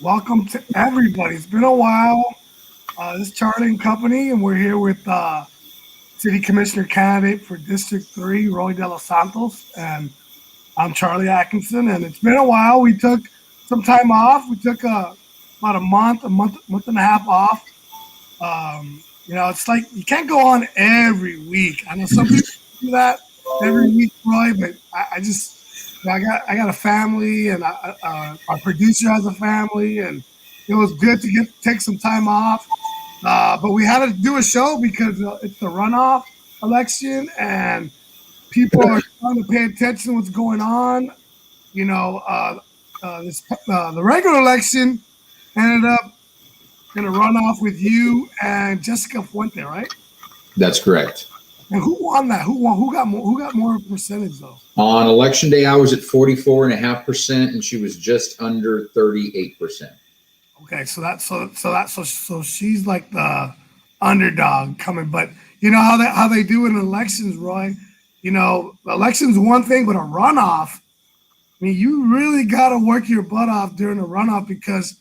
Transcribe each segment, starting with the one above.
Welcome to everybody. It's been a while. This is Charlie and Company, and we're here with City Commissioner candidate for District 3, Roy De Los Santos, and I'm Charlie Atkinson. And it's been a while. We took some time off. We took about a month and a half off. It's like you can't go on every week. I know some people do that every week, Roy, but I just I got a family, and our producer has a family, and it was good to take some time off. But we had to do a show because it's the runoff election, and people are trying to pay attention to what's going on. The regular election ended up in a runoff with you and Jessica Fuente, right? That's correct. And who won that? Who got more? Who got more percentage though? On election day, I was at 44.5%, and she was just under 38%. Okay, so she's like the underdog coming. But you know how they do in elections, Roy. You know, elections one thing, but a runoff. I mean, you really got to work your butt off during a runoff because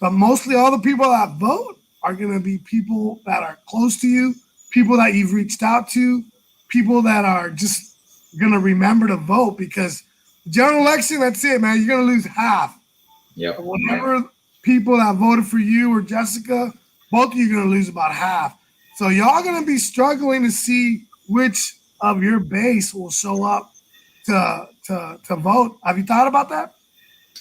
mostly all the people that vote are going to be people that are close to you, people that you've reached out to, people that are just going to remember to vote because the general election, that's it, man. You're going to lose half. Yep. Whatever people that voted for you or Jessica, both of you are going to lose about half. So y'all going to be struggling to see which of your base will show up to vote. Have you thought about that?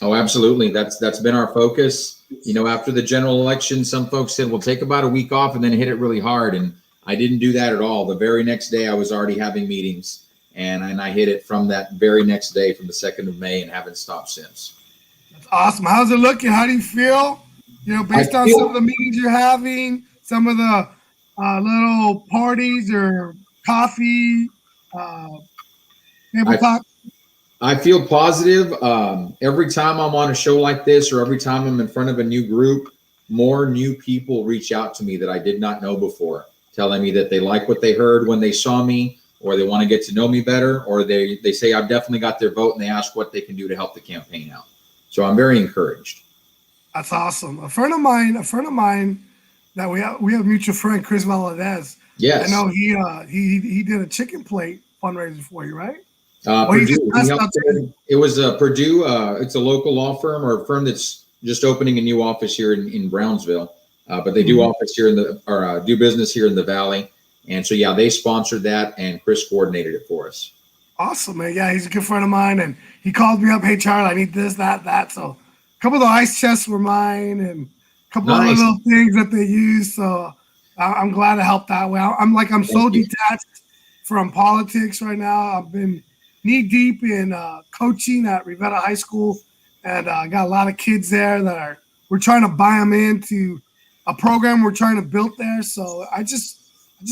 Oh, absolutely. That's been our focus. You know, after the general election, some folks said, we'll take about a week off and then hit it really hard. And I didn't do that at all. The very next day, I was already having meetings, and I hit it from that very next day, from the 2nd of May, and haven't stopped since. That's awesome. How's it looking? How do you feel? You know, based on some of the meetings you're having, some of the little parties or coffee, table talk. I feel positive. Every time I'm on a show like this, or every time I'm in front of a new group, more new people reach out to me that I did not know before, telling me that they like what they heard when they saw me, or they want to get to know me better, or they say I've definitely got their vote, and they ask what they can do to help the campaign out. So I'm very encouraged. That's awesome. A friend of mine that we have a mutual friend, Chris Valadez. Yes. I know he did a chicken plate fundraiser for you, right? Purdue. It was Purdue. It's a local law firm, or a firm that's just opening a new office here in Brownsville. But they do office here do business here in the Valley. And so, yeah, they sponsored that, and Chris coordinated it for us. Awesome, man. Yeah, he's a good friend of mine, and he called me up. Hey, Charlie, I need this, that. So a couple of the ice chests were mine, and a couple of little things that they use. So I'm glad to help that way. I'm so detached from politics right now. I've been knee deep in coaching at Rivera High School, and I got a lot of kids there that we're trying to buy them into a program we're trying to build there. So I just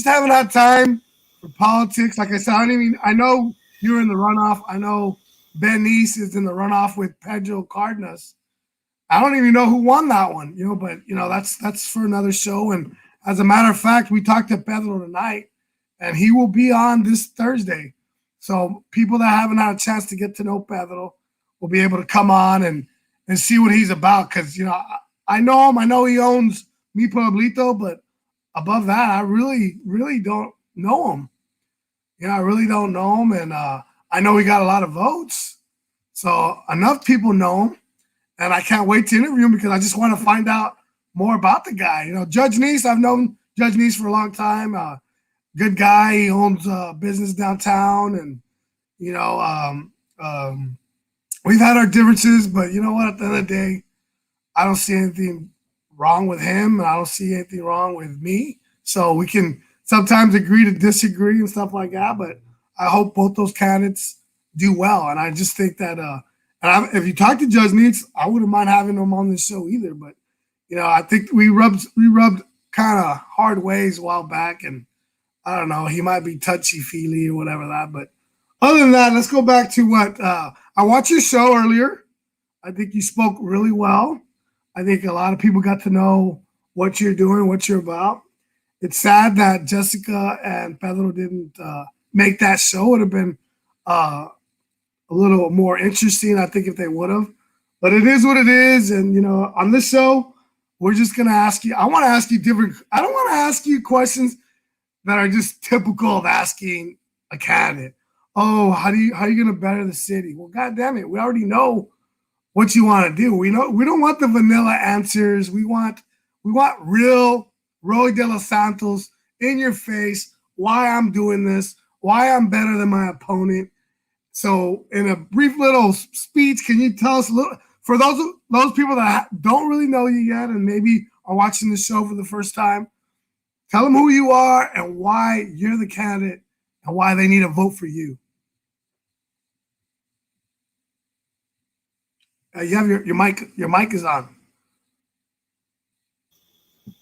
haven't had time for politics. Like I said, I know you're in the runoff. I know Ben Neese is in the runoff with Pedro Cardenas. I don't even know who won that one, but that's for another show. And as a matter of fact, we talked to Pedro tonight, and he will be on this Thursday. So people that haven't had a chance to get to know Pedro will be able to come on and see what he's about. Because, I know him. I know he owns Mi Pueblito, but above that, I really, really don't know him. I really don't know him. And I know he got a lot of votes. So enough people know him. And I can't wait to interview him because I just want to find out more about the guy. Judge Neese, I've known Judge Neese for a long time. Good guy. He owns a business downtown, and we've had our differences, but you know what? At the end of the day, I don't see anything wrong with him, and I don't see anything wrong with me. So we can sometimes agree to disagree and stuff like that. But I hope both those candidates do well, and I just think that if you talk to Judge Neese, I wouldn't mind having him on the show either. But I think we rubbed kind of hard ways a while back, and I don't know. He might be touchy-feely or whatever that. But other than that, let's go back to what I watched your show earlier. I think you spoke really well. I think a lot of people got to know what you're doing, what you're about. It's sad that Jessica and Pedro didn't make that show. It would have been a little more interesting, I think, if they would have. But it is what it is. And, you know, on this show, we're just going to ask you, I want to ask you I don't want to ask you questions that are just typical of asking a candidate. Oh, how are you going to better the city? Well, God damn it. We already know what you want to do. We don't want the vanilla answers. We want real Roy De Los Santos in your face, why I'm doing this, why I'm better than my opponent. So in a brief little speech, can you tell us a little, for those people that don't really know you yet and maybe are watching the show for the first time, tell them who you are and why you're the candidate and why they need to vote for you. You have your mic. Your mic is on.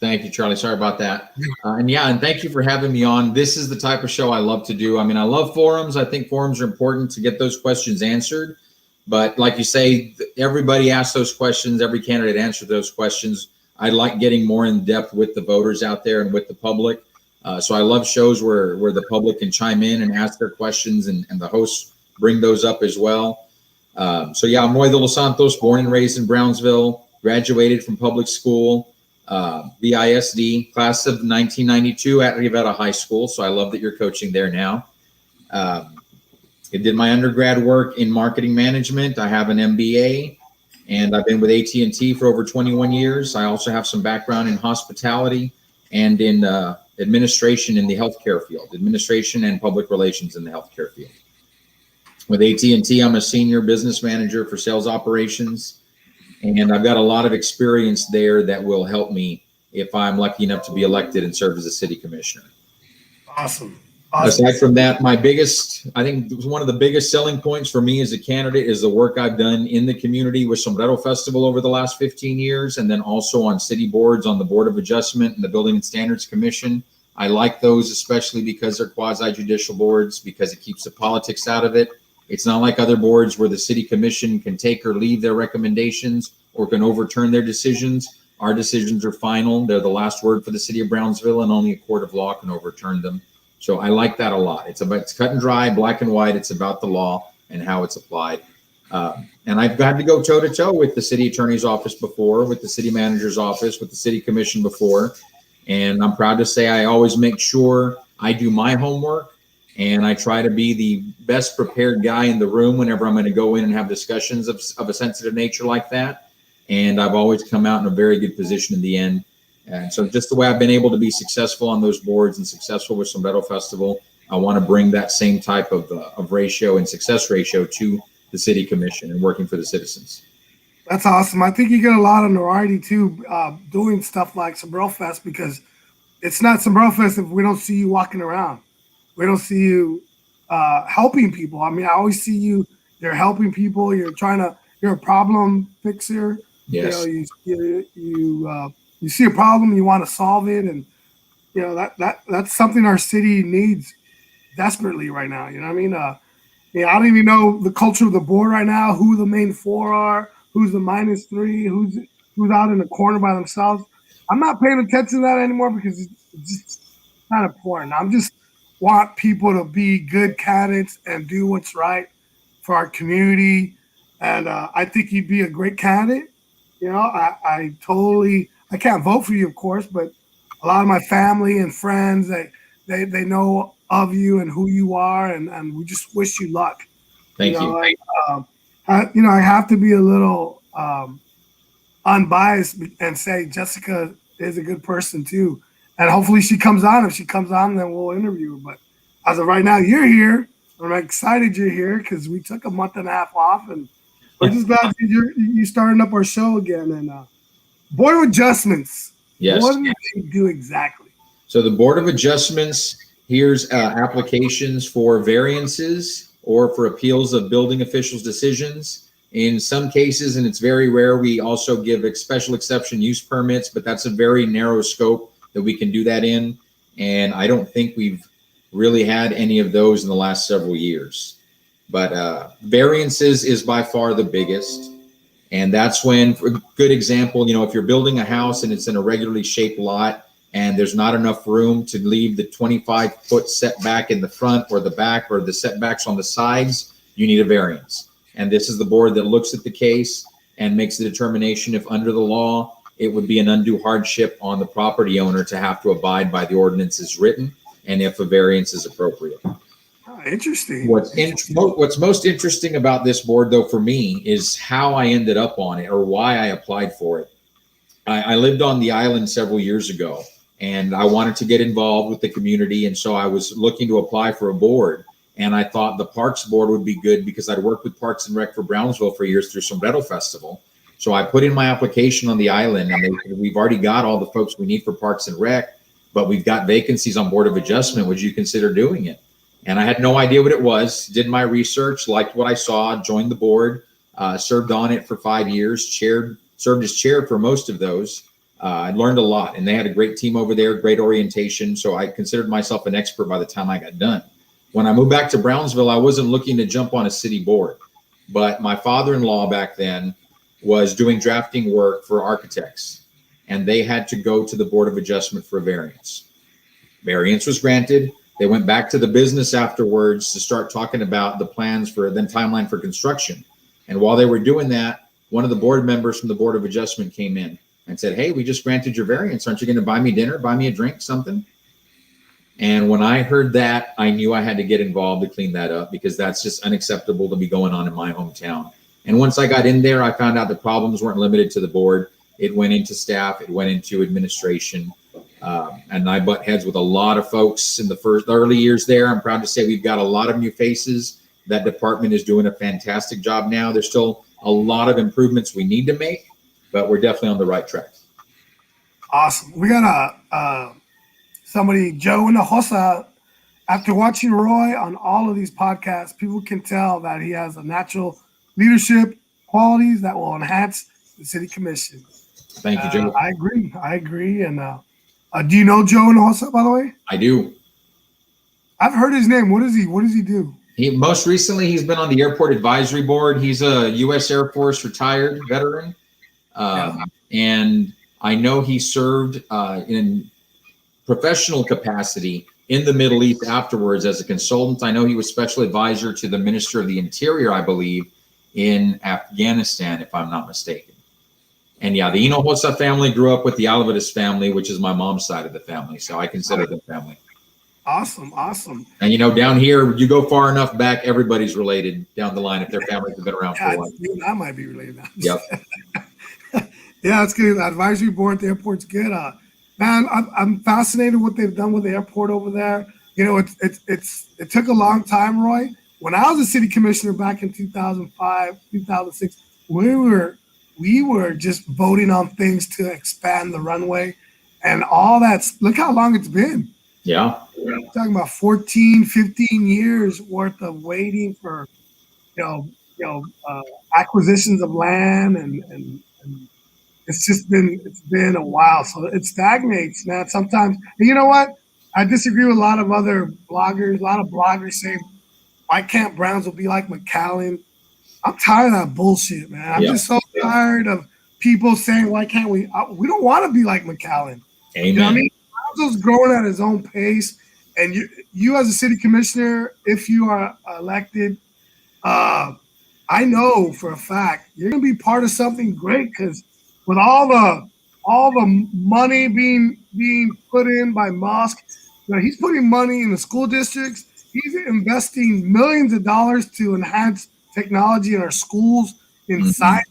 Thank you, Charlie. Sorry about that. And thank you for having me on. This is the type of show I love to do. I mean, I love forums. I think forums are important to get those questions answered. But like you say, everybody asks those questions. Every candidate answers those questions. I like getting more in depth with the voters out there and with the public. So I love shows where the public can chime in and ask their questions, and the hosts bring those up as well. I'm Roy De Los Santos, born and raised in Brownsville, graduated from public school. BISD, class of 1992 at Rivera High School. So I love that you're coaching there now. I did my undergrad work in marketing management. I have an MBA, and I've been with AT&T for over 21 years. I also have some background in hospitality and in administration in the healthcare field, administration and public relations in the healthcare field. With AT&T, I'm a senior business manager for sales operations. And I've got a lot of experience there that will help me if I'm lucky enough to be elected and serve as a city commissioner. Awesome. Aside from that, I think one of the biggest selling points for me as a candidate is the work I've done in the community with Sombrero Festival over the last 15 years, and then also on city boards, on the Board of Adjustment and the Building and Standards Commission. I like those, especially because they're quasi-judicial boards, because it keeps the politics out of it. It's not like other boards where the city commission can take or leave their recommendations or can overturn their decisions. Our decisions are final. They're the last word for the city of Brownsville, and only a court of law can overturn them. So I like that a lot. It's cut and dry, black and white. It's about the law and how it's applied. And I've had to go toe to toe with the city attorney's office before, with the city manager's office, with the city commission before. And I'm proud to say I always make sure I do my homework. And I try to be the best prepared guy in the room whenever I'm going to go in and have discussions of a sensitive nature like that. And I've always come out in a very good position in the end. And so just the way I've been able to be successful on those boards and successful with Sombrero Festival, I want to bring that same type of ratio and success ratio to the city commission and working for the citizens. That's awesome. I think you get a lot of notoriety too, doing stuff like Sombrero Fest, because it's not Sombrero Fest if we don't see you walking around. We don't see you helping people. I mean, I always see you're helping people. You're a problem fixer. Yes. You know, you see a problem, you want to solve it. And, you know, that's something our city needs desperately right now. You know what I mean? I don't even know the culture of the board right now, who the main four are, who's the -3, who's out in the corner by themselves. I'm not paying attention to that anymore because it's just not important. I'm just want people to be good candidates and do what's right for our community. And I think you'd be a great candidate. You know, I can't vote for you, of course, but a lot of my family and friends, they know of you and who you are, and we just wish you luck. Thank you. I have to be a little unbiased and say Jessica is a good person too. And hopefully she comes on. If she comes on, then we'll interview her. But as of right now, you're here. I'm excited you're here because we took a month and a half off, and we're just glad you're starting up our show again. And Board of Adjustments. Yes. What do they do exactly? So the Board of Adjustments hears applications for variances or for appeals of building officials' decisions. In some cases, and it's very rare, we also give special exception use permits, but that's a very narrow scope that we can do that in. And I don't think we've really had any of those in the last several years. But variances is by far the biggest. And that's when, for a good example, you know, if you're building a house and it's in a regularly shaped lot and there's not enough room to leave the 25-foot setback in the front or the back or the setbacks on the sides, you need a variance. And this is the board that looks at the case. and makes the determination if under the law it would be an undue hardship on the property owner to have to abide by the ordinances written, and if a variance is appropriate. Oh, interesting. What's most interesting about this board, though, for me, is how I ended up on it, or why I applied for it. I lived on the island several years ago, and I wanted to get involved with the community, and so I was looking to apply for a board. And I thought the Parks Board would be good because I'd worked with Parks and Rec for Brownsville for years through Sombrero Festival. So I put in my application on the island, and we've already got all the folks we need for Parks and Rec, but we've got vacancies on Board of Adjustment. Would you consider doing it? And I had no idea what it was, did my research, liked what I saw, joined the board, served on it for 5 years, served as chair for most of those. I learned a lot, and they had a great team over there, great orientation. So I considered myself an expert by the time I got done. When I moved back to Brownsville, I wasn't looking to jump on a city board, but my father-in-law back then was doing drafting work for architects, and they had to go to the Board of Adjustment for a variance. Variance was granted. They went back to the business afterwards to start talking about the plans for then timeline for construction. And while they were doing that, one of the board members from the Board of Adjustment came in and said, "Hey, we just granted your variance. Aren't you going to buy me dinner, buy me a drink, something?" And when I heard that, I knew I had to get involved to clean that up, because that's just unacceptable to be going on in my hometown. And once I got in there, I found out the problems weren't limited to the board. It went into staff, it went into administration. And I butt heads with a lot of folks in the early years there. I'm proud to say we've got a lot of new faces. That department is doing a fantastic job now. There's still a lot of improvements we need to make, but we're definitely on the right track. Awesome. We got somebody, Joe Hinojosa. After watching Roy on all of these podcasts, people can tell that he has a natural leadership qualities that will enhance the city commission. Thank you, Joe. I agree. And do you know Joe Hinojosa, by the way? I do. I've heard his name. What does he do? Most recently, he's been on the airport advisory board. He's a U.S. Air Force retired veteran. And I know he served in professional capacity in the Middle East afterwards as a consultant. I know he was special advisor to the Minister of the Interior, I believe, in Afghanistan, if I'm not mistaken. And yeah, the Hinojosa family grew up with the Alvarez family, which is my mom's side of the family. So I consider them family. Awesome. And down here, you go far enough back, everybody's related down the line if their families have been around for a while. I might be related now. Yep. Yeah, it's good. The advisory board at the airport's good. Man, I'm fascinated what they've done with the airport over there. It took a long time, Roy. When I was a city commissioner back in 2005, 2006, we were just voting on things to expand the runway and all that. Look how long it's been. Yeah. We're talking about 14, 15 years worth of waiting for, acquisitions of land and it's been a while. So it stagnates, man. Sometimes, and you know what? I disagree with a lot of other bloggers. A lot of bloggers say, why can't Brownsville be like McAllen? I'm tired of that bullshit, man. I'm just so tired of people saying, why can't we? We don't want to be like McAllen. Amen. You know what I mean? Brownsville's growing at his own pace. And you as a city commissioner, if you are elected, I know for a fact you're going to be part of something great, because with all the money being put in by Musk, he's putting money in the school districts. He's investing millions of dollars to enhance technology in our schools, in science.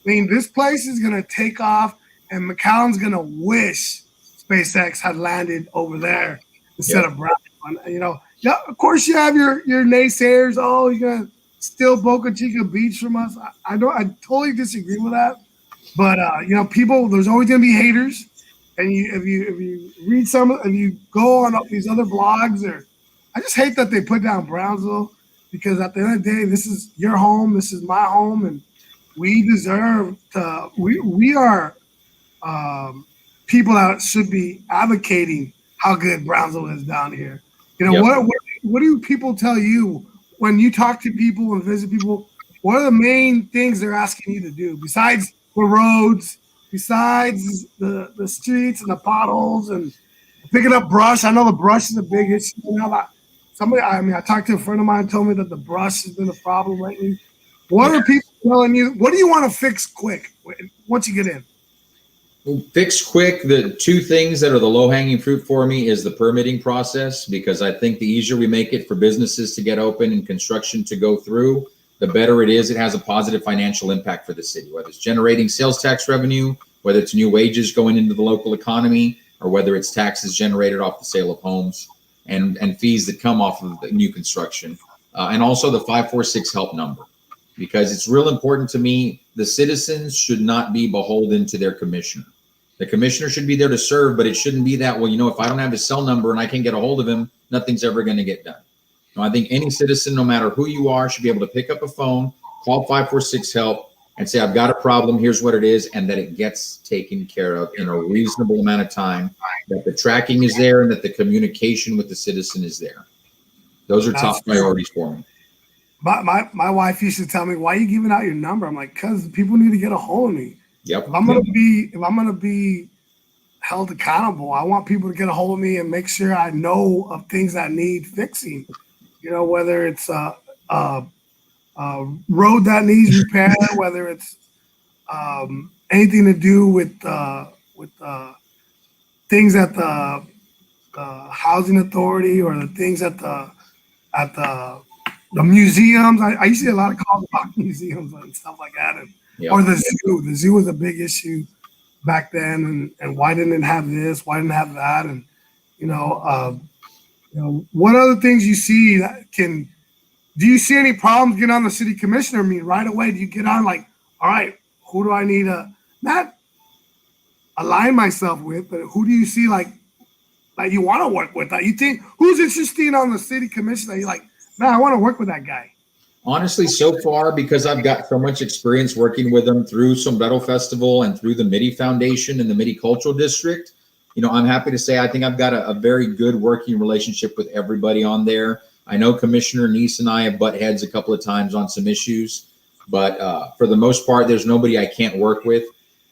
I mean, this place is going to take off, and McAllen's going to wish SpaceX had landed over there instead of Brown. Yeah, of course you have your naysayers. Oh, you're going to steal Boca Chica Beach from us. I totally disagree with that. But people, there's always going to be haters. And if you read if you go on these other blogs, I just hate that they put down Brownsville, because at the end of the day, this is your home, this is my home, and we deserve to. We are people that should be advocating how good Brownsville is down here. What do people tell you when you talk to people and visit people? What are the main things they're asking you to do besides the roads, besides the streets and the potholes and picking up brush? I know the brush is a big issue. I talked to a friend of mine, told me that the brush has been a problem lately. What are people telling you, what do you want to fix quick once you get in? Fix quick. The two things that are the low-hanging fruit for me is the permitting process, because I think the easier we make it for businesses to get open and construction to go through, the better it is. It has a positive financial impact for the city, whether it's generating sales tax revenue, whether it's new wages going into the local economy, or whether it's taxes generated off the sale of homes and fees that come off of the new construction. And also the 546 help number, because it's real important to me. The citizens should not be beholden to their commissioner. The commissioner should be there to serve, but it shouldn't be that, well, you know, if I don't have his cell number and I can't get a hold of him, nothing's ever going to get done. No, I think any citizen, no matter who you are, should be able to pick up a phone, call 546 help and say, I've got a problem, here's what it is, and that it gets taken care of in a reasonable amount of time, that the tracking is there and that the communication with the citizen is there. Those are top priorities for me. My wife used to tell me, why are you giving out your number? I'm like, because people need to get a hold of me. Yep. If I'm gonna be held accountable, I want people to get a hold of me and make sure I know of things that need fixing. You know, whether it's a road that needs repair, whether it's anything to do with things at the housing authority, or the things at the museums. I used to get a lot of calls about museums and stuff like that, and or the zoo. The zoo was a big issue back then, and why didn't it have this? Why didn't it have that? And you know, what other things you see that can? Do you see any problems getting on the city commissioner? I mean, right away, do you get on like, all right, who do I need to not align myself with, but who do you see like you want to work with? That you think who's interesting on the city commission that you're like, man, I want to work with that guy? Honestly, so far, because I've got so much experience working with them through Sombrero Festival and through the MIDI Foundation and the MIDI Cultural District, you know, I'm happy to say I think I've got a very good working relationship with everybody on there. I know Commissioner Neese and I have butt heads a couple of times on some issues, but for the most part, there's nobody I can't work with.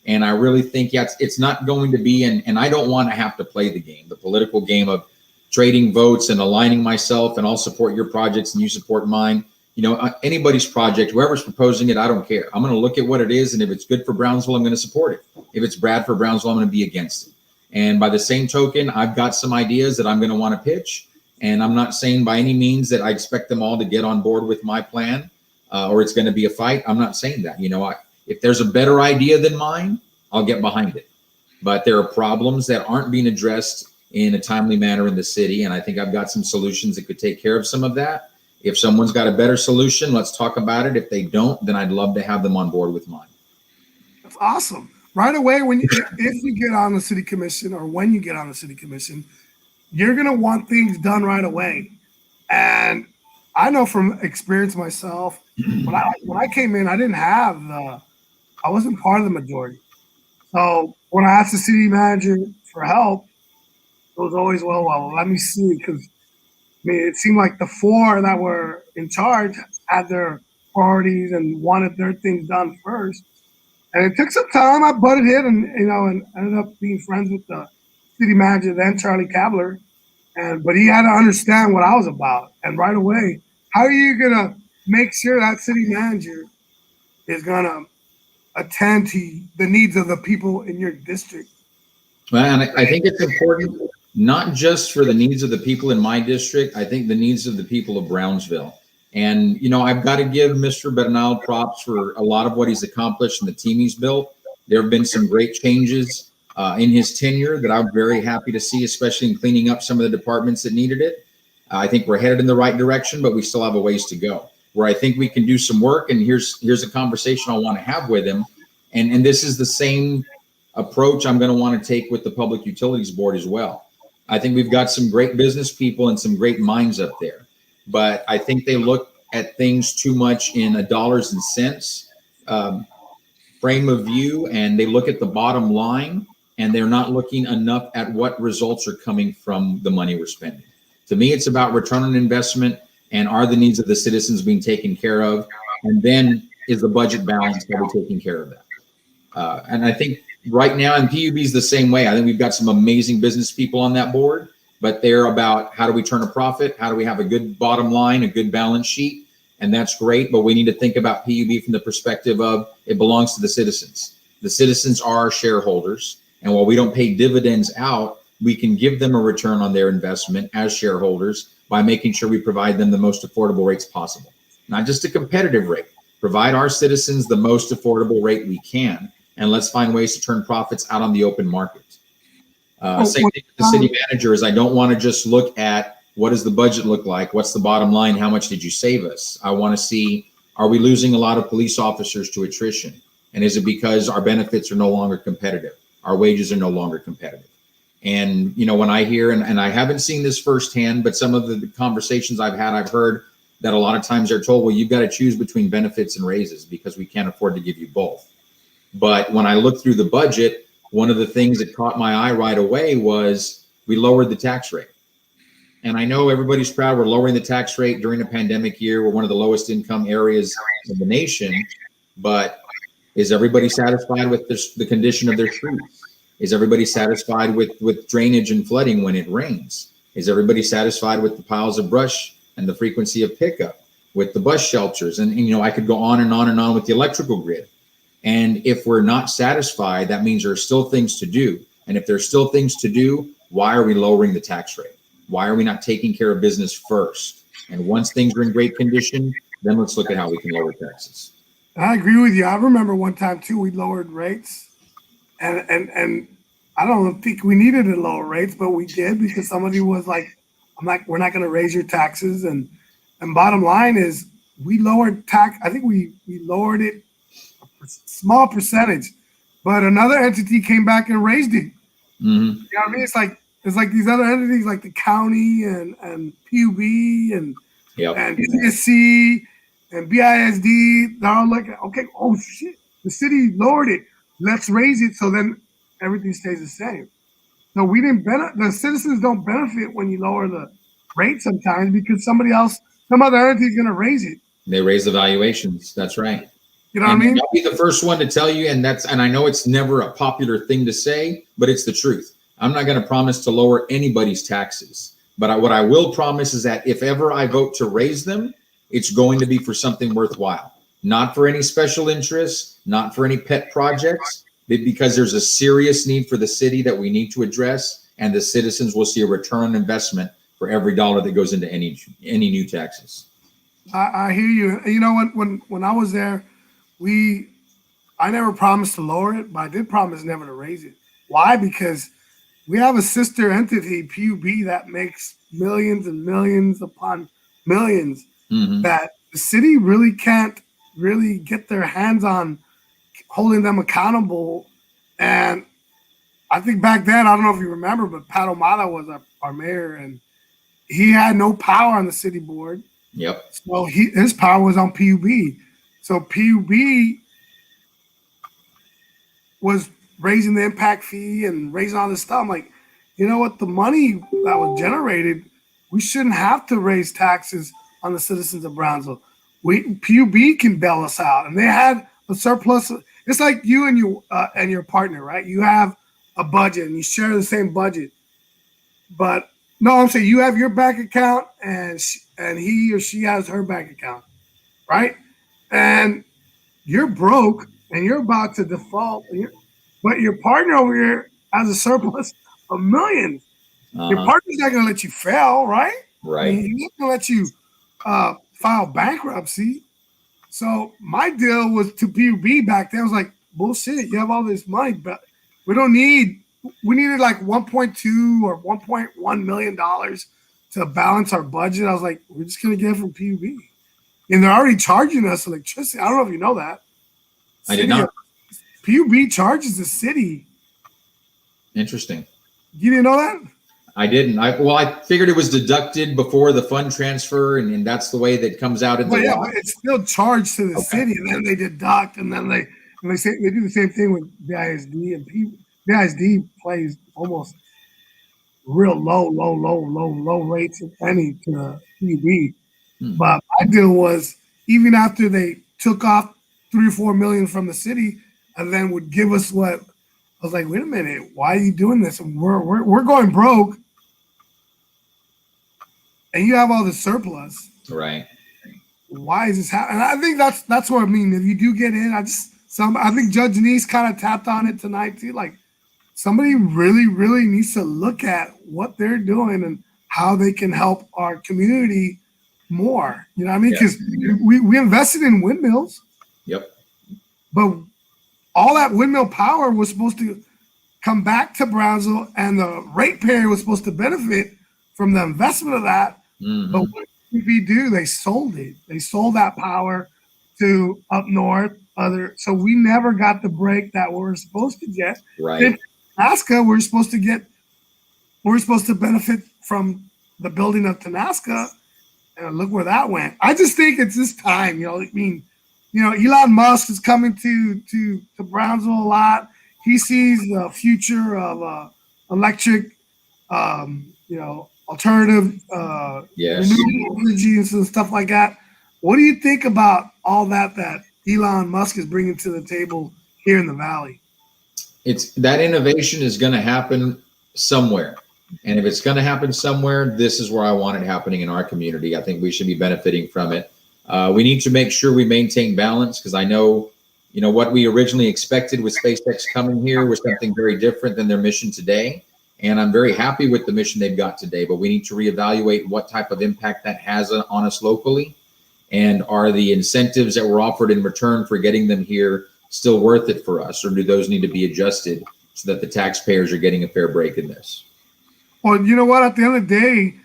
And I really think, it's not going to be, and I don't want to have to play the political game of trading votes and aligning myself, and I'll support your projects and you support mine. You know, anybody's project, whoever's proposing it, I don't care. I'm going to look at what it is, and if it's good for Brownsville, I'm going to support it. If it's bad for Brownsville, I'm going to be against it. And by the same token, I've got some ideas that I'm going to want to pitch, and I'm not saying by any means that I expect them all to get on board with my plan, or it's going to be a fight. I'm not saying that. You know, if there's a better idea than mine, I'll get behind it. But there are problems that aren't being addressed in a timely manner in the city, and I think I've got some solutions that could take care of some of that. If someone's got a better solution, let's talk about it. If they don't, then I'd love to have them on board with mine. That's awesome. Right away, if you get on the city commission, or when you get on the city commission, you're gonna want things done right away. And I know from experience myself, when I came in, I wasn't part of the majority. So when I asked the city manager for help, it was always, well, let me see, because I mean, it seemed like the four that were in charge had their priorities and wanted their things done first. And it took some time. I butted in, and ended up being friends with the city manager then, Charlie Kabler. But he had to understand what I was about. And right away, how are you gonna make sure that city manager is gonna attend to the needs of the people in your district? Well, and I think it's important, not just for the needs of the people in my district. I think the needs of the people of Brownsville. And, you know, I've got to give Mr. Bernal props for a lot of what he's accomplished and the team he's built. There have been some great changes in his tenure that I'm very happy to see, especially in cleaning up some of the departments that needed it. I think we're headed in the right direction, but we still have a ways to go. Where I think we can do some work, and here's a conversation I want to have with him. And this is the same approach I'm going to want to take with the Public Utilities Board as well. I think we've got some great business people and some great minds up there, but I think they look at things too much in a dollars and cents frame of view, and they look at the bottom line, and they're not looking enough at what results are coming from the money we're spending. To me, it's about return on investment, and are the needs of the citizens being taken care of, and then is the budget balance that we're taking care of that. And I think right now, and PUB is the same way. I think we've got some amazing business people on that board, but they're about how do we turn a profit? How do we have a good bottom line, a good balance sheet? and that's great, but we need to think about PUB from the perspective of it belongs to the citizens. The citizens are our shareholders, and while we don't pay dividends out, we can give them a return on their investment as shareholders by making sure we provide them the most affordable rates possible. Not just a competitive rate, provide our citizens the most affordable rate we can, and let's find ways to turn profits out on the open market. Same thing with the city manager is I don't want to just look at what does the budget look like? What's the bottom line? How much did you save us? I want to see, are we losing a lot of police officers to attrition? And is it because our benefits are no longer competitive? Our wages are no longer competitive. And, you know, when I hear, and I haven't seen this firsthand, but some of the conversations I've had, I've heard that a lot of times they're told, well, you've got to choose between benefits and raises because we can't afford to give you both. But when I looked through the budget, one of the things that caught my eye right away was we lowered the tax rate. And I know everybody's proud we're lowering the tax rate during a pandemic year. We're one of the lowest income areas in the nation, but is everybody satisfied with the condition of their streets? Is everybody satisfied with drainage and flooding when it rains? Is everybody satisfied with the piles of brush and the frequency of pickup, with the bus shelters? And you know, I could go on and on and on with the electrical grid. And if we're not satisfied, that means there are still things to do. And if there's still things to do, why are we lowering the tax rate? Why are we not taking care of business first? And once things are in great condition, then let's look at how we can lower taxes. I agree with you. I remember one time too, we lowered rates, and I don't think we needed to lower rates, but we did because somebody was like, we're not going to raise your taxes. And bottom line is we lowered tax. I think we lowered it a small percentage, but another entity came back and raised it. Mm-hmm. You know what I mean? It's like these other entities like the county and PUB and CSC and BISD. They're all like, okay, oh shit, the city lowered it. Let's raise it so then everything stays the same. So we didn't benefit. The citizens don't benefit when you lower the rate sometimes because some other entity is going to raise it. They raise the valuations. That's right. You know what I mean? I'll be the first one to tell you, and I know it's never a popular thing to say, but it's the truth. I'm not going to promise to lower anybody's taxes, but what I will promise is that if ever I vote to raise them, it's going to be for something worthwhile, not for any special interests, not for any pet projects, but because there's a serious need for the city that we need to address, and the citizens will see a return on investment for every dollar that goes into any new taxes. I hear you. You know, when I was there, I never promised to lower it, but I did promise never to raise it. Why? Because we have a sister entity, PUB, that makes millions and millions upon millions that the city really can't really get their hands on holding them accountable. And I think back then, I don't know if you remember, but Pat O'Malley was our mayor, and he had no power on the city board. Yep. So his power was on PUB. So PUB was raising the impact fee and raising all this stuff. I'm like, you know what? The money that was generated, we shouldn't have to raise taxes on the citizens of Brownsville. PUB can bail us out, and they had a surplus. It's like you and your partner, right? You have a budget and you share the same budget, but no, I'm saying you have your bank account and he or she has her bank account, right? And you're broke and you're about to default, but your partner over here has a surplus of millions. Your partner's not going to let you fail, right? Right. I mean, he's not going to let you file bankruptcy. So my deal was to PUB back then. I was like, bullshit, you have all this money, but we needed like 1.2 or $1.1 million to balance our budget. I was like, we're just going to get it from PUB. And they're already charging us electricity. I don't know if you know that. I did not. PUB charges the city. Interesting. You didn't know that? I didn't. I figured it was deducted before the fund transfer, and that's the way that comes out in the law. But it's still charged to the city, and then they deduct, and then they do the same thing with BISD, and BISD plays almost real low rates, if any, to PUB. But my deal was, even after they took off $3 or $4 million from the city, and then would give us what, I was like, wait a minute, why are you doing this? We're going broke, and you have all this surplus. Right. why is this happening? And I think that's what I mean. If you do get in, I think Judge Neese kind of tapped on it tonight too. Like somebody really, really needs to look at what they're doing and how they can help our community more. You know what I mean? Because we invested in windmills. Yep. But all that windmill power was supposed to come back to Brownsville, and the ratepayer was supposed to benefit from the investment of that. Mm-hmm. But what did we do? They sold it. They sold that power to up north. So we never got the break that we were supposed to get. Right. In Alaska, we're supposed to benefit from the building of Tenaska, and look where that went. I just think it's this time. I mean, Elon Musk is coming to Brownsville a lot. He sees the future of electric, alternative, renewable energy and stuff like that. What do you think about all that Elon Musk is bringing to the table here in the Valley? It's that innovation is going to happen somewhere. And if it's going to happen somewhere, this is where I want it happening in our community. I think we should be benefiting from it. We need to make sure we maintain balance, because I know, what we originally expected with SpaceX coming here was something very different than their mission today. And I'm very happy with the mission they've got today, but we need to reevaluate what type of impact that has on us locally. And are the incentives that were offered in return for getting them here still worth it for us? Or do those need to be adjusted so that the taxpayers are getting a fair break in this? Well, you know what? At the end of the day,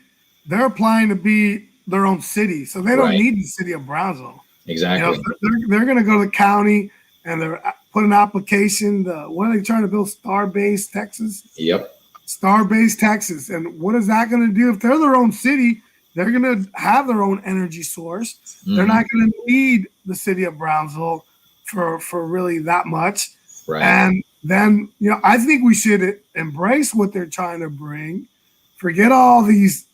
they're applying to be their own city. So they don't need the city of Brownsville. Exactly. They're going to go to the county and they're put an application. What are they trying to build? Star-based Texas? Yep. Star-based Texas. And what is that going to do? If they're their own city, they're going to have their own energy source. Mm-hmm. They're not going to need the city of Brownsville for really that much. Right. And then, I think we should embrace what they're trying to bring. Forget all these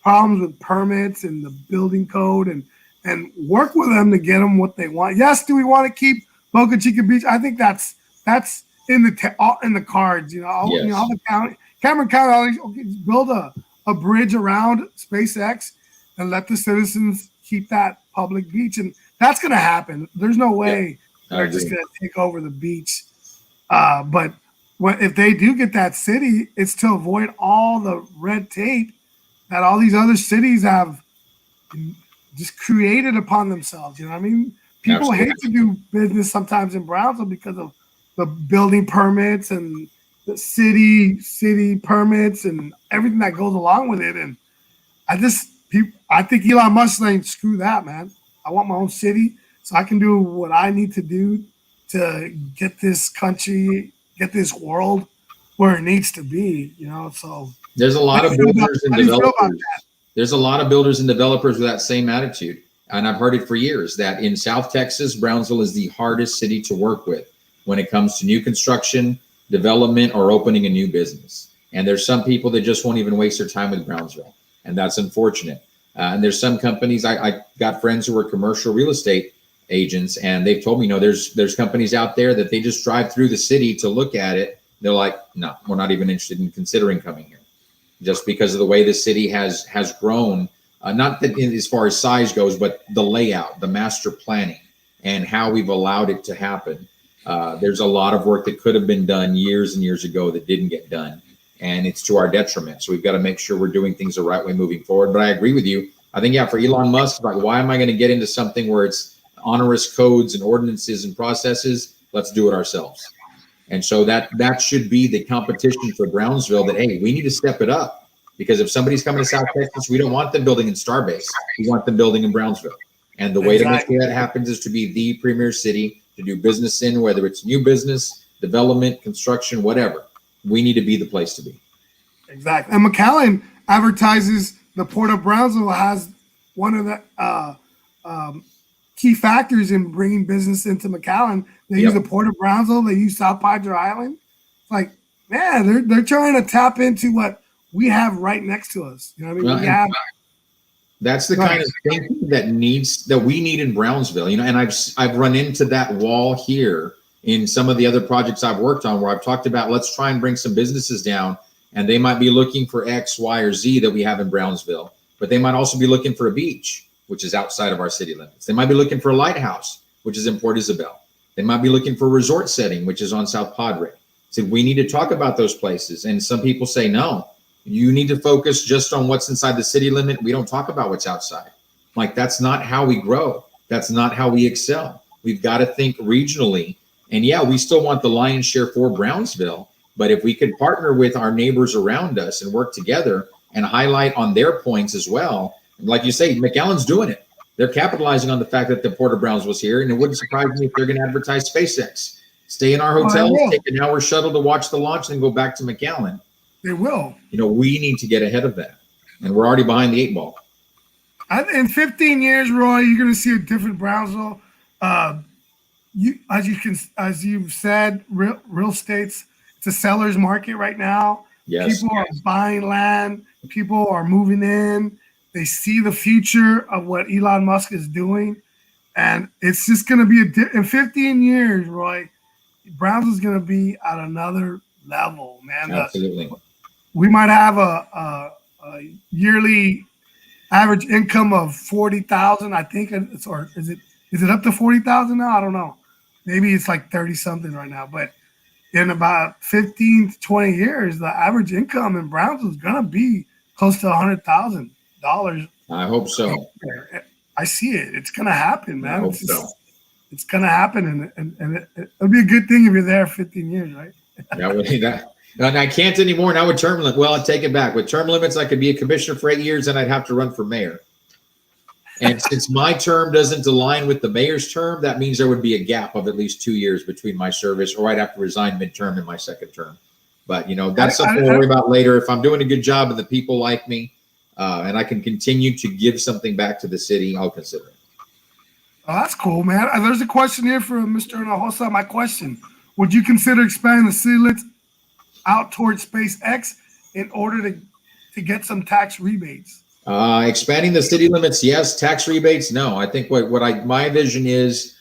problems with permits and the building code, and work with them to get them what they want. Yes, do we want to keep Boca Chica Beach? I think that's in the cards. All the county, Cameron County, build a bridge around SpaceX and let the citizens keep that public beach, and that's going to happen. There's no way they're just going to take over the beach. But if they do get that city, it's to avoid all the red tape that all these other cities have just created upon themselves. You know what I mean? People hate to do business sometimes in Brownsville because of the building permits and the city permits and everything that goes along with it. And I think Elon Musk saying, screw that, man. I want my own city so I can do what I need to do to get this country, get this world where it needs to be, so there's a lot of builders and developers. There's a lot of builders and developers with that same attitude. And I've heard it for years that in South Texas, Brownsville is the hardest city to work with when it comes to new construction, development, or opening a new business. And there's some people that just won't even waste their time with Brownsville. And that's unfortunate. And there's some companies, I got friends who were commercial real estate agents, and they've told me, there's companies out there that they just drive through the city to look at it. They're like, no, we're not even interested in considering coming here, just because of the way the city has grown. Not that as far as size goes, but the layout, the master planning, and how we've allowed it to happen. There's a lot of work that could have been done years and years ago that didn't get done, and it's to our detriment. So we've got to make sure we're doing things the right way moving forward. But I agree with you. I think, for Elon Musk, like, why am I going to get into something where it's onerous codes and ordinances and processes? Let's do it ourselves. And so that should be the competition for Brownsville, that, hey, we need to step it up, because if somebody's coming to South Texas, we don't want them building in Starbase. We want them building in Brownsville. And the way to make sure that happens is to be the premier city to do business in, whether it's new business, development, construction, whatever. We need to be the place to be. Exactly. And McAllen advertises the Port of Brownsville has one of the key factors in bringing business into McAllen. They use the Port of Brownsville. They use South Padre Island. It's like, man, they're trying to tap into what we have right next to us. You know what I mean? That's the kind of thinking that we need in Brownsville. And I've run into that wall here in some of the other projects I've worked on, where I've talked about, let's try and bring some businesses down, and they might be looking for X, Y, or Z that we have in Brownsville, but they might also be looking for a beach. which is outside of our city limits. They might be looking for a lighthouse, which is in Port Isabel. They might be looking for a resort setting, which is on South Padre. So we need to talk about those places. And some people say, no, you need to focus just on what's inside the city limit. We don't talk about what's outside. Like, that's not how we grow. That's not how we excel. We've got to think regionally. And yeah, we still want the lion's share for Brownsville. But if we could partner with our neighbors around us and work together and highlight on their points as well, like you say, McAllen's doing it. They're capitalizing on the fact that the Port of Brownsville's here, and it wouldn't surprise me if they're going to advertise SpaceX. Stay in our hotels, take an hour shuttle to watch the launch, and go back to McAllen. They will. You know, we need to get ahead of that, and we're already behind the 8 ball. In 15 years, Roy, you're going to see a different Brownsville. As you've said, real estate's it's a seller's market right now. Yes. People are buying land. People are moving in. They see the future of what Elon Musk is doing, and it's just going to be in 15 years, Roy. Brownsville's going to be at another level, man. Absolutely. We might have a yearly average income of 40,000. I think it's, or is it up to 40,000 now? I don't know. Maybe it's like 30 something right now, but in about 15 to 20 years, the average income in Brownsville is going to be close to $100,000. I hope so. I see it. It's going to happen, man. I hope so. It's going to happen, and it'll be a good thing if you're there 15 years, right? And I can't anymore now with term limits. Well, I take it back. With term limits, I could be a commissioner for 8 years, and I'd have to run for mayor. And since my term doesn't align with the mayor's term, that means there would be a gap of at least 2 years between my service, or I'd have to resign midterm in my second term. But, you know, that's something we'll worry about later. If I'm doing a good job and the people like me, and I can continue to give something back to the city, I'll consider it. Oh, that's cool, man. There's a question here from Mr. Hinojosa. My question: would you consider expanding the city limits out towards SpaceX in order to get some tax rebates? Expanding the city limits, yes. Tax rebates, no. I think my vision is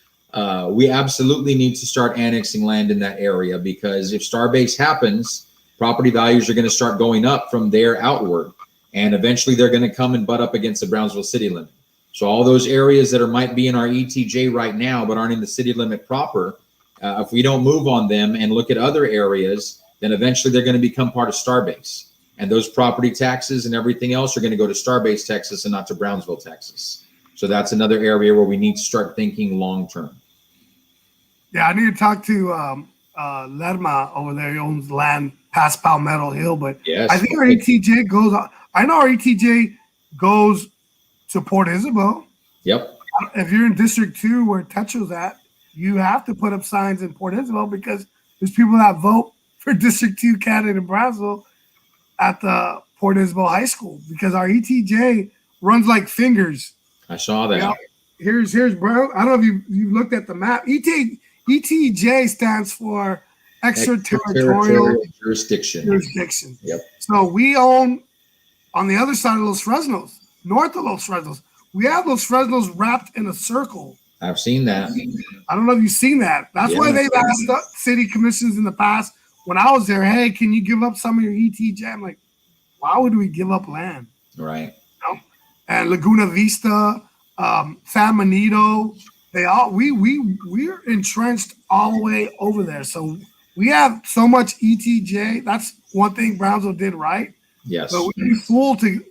we absolutely need to start annexing land in that area, because if Starbase happens, property values are going to start going up from there outward, and eventually they're going to come and butt up against the Brownsville city limit. So all those areas that might be in our ETJ right now but aren't in the city limit proper, if we don't move on them and look at other areas, then eventually they're going to become part of Starbase. And those property taxes and everything else are going to go to Starbase, Texas, and not to Brownsville, Texas. So that's another area where we need to start thinking long term. Yeah, I need to talk to Lerma over there. He owns land past Palmetto Hill, but yes, I think our ETJ goes. I know our ETJ goes to Port Isabel. Yep. If you're in District 2 where Tetro's at, you have to put up signs in Port Isabel, because there's people that vote for District 2 candidate in Brownsville at the Port Isabel High School, because our ETJ runs like fingers. I saw that. You know, here's Brown. I don't know if you looked at the map. ETJ stands for extraterritorial jurisdiction. Yep. So we own on the other side of Los Fresnos, north of Los Fresnos. We have Los Fresnos wrapped in a circle. I've seen that. I don't know if you've seen that. That's why they've asked city commissions in the past, when I was there, hey, can you give up some of your ETJ? I'm like, why would we give up land? Right. You know? And Laguna Vista, San Benito, we're entrenched all the way over there. So we have so much ETJ. That's one thing Brownsville did right. Yes. But we'd be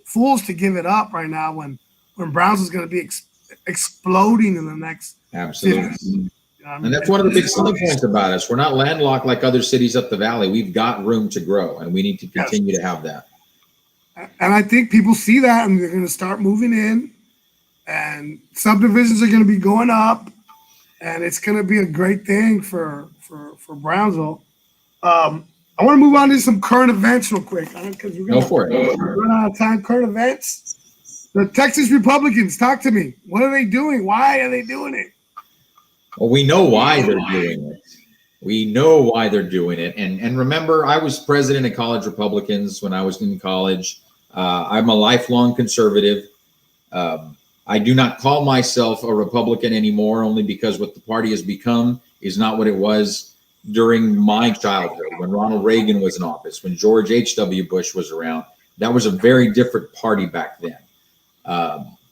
fools to give it up right now when Brownsville's going to be exploding in the next. Absolutely. And that's one of the big selling points about us. We're not landlocked like other cities up the valley. We've got room to grow, and we need to continue to have that. And I think people see that, and they're going to start moving in, and subdivisions are going to be going up, and it's going to be a great thing for Brownsville. I want to move on to some current events real quick, because we're going to run out of time. Current events. The Texas Republicans, talk to me. What are they doing? Why are they doing it? Well, we know why they're doing it. We know why they're doing it. And remember, I was president of College Republicans when I was in college. I'm a lifelong conservative. I do not call myself a Republican anymore, only because what the party has become is not what it was during my childhood, when Ronald Reagan was in office, when George H.W. Bush was around. That was a very different party back then.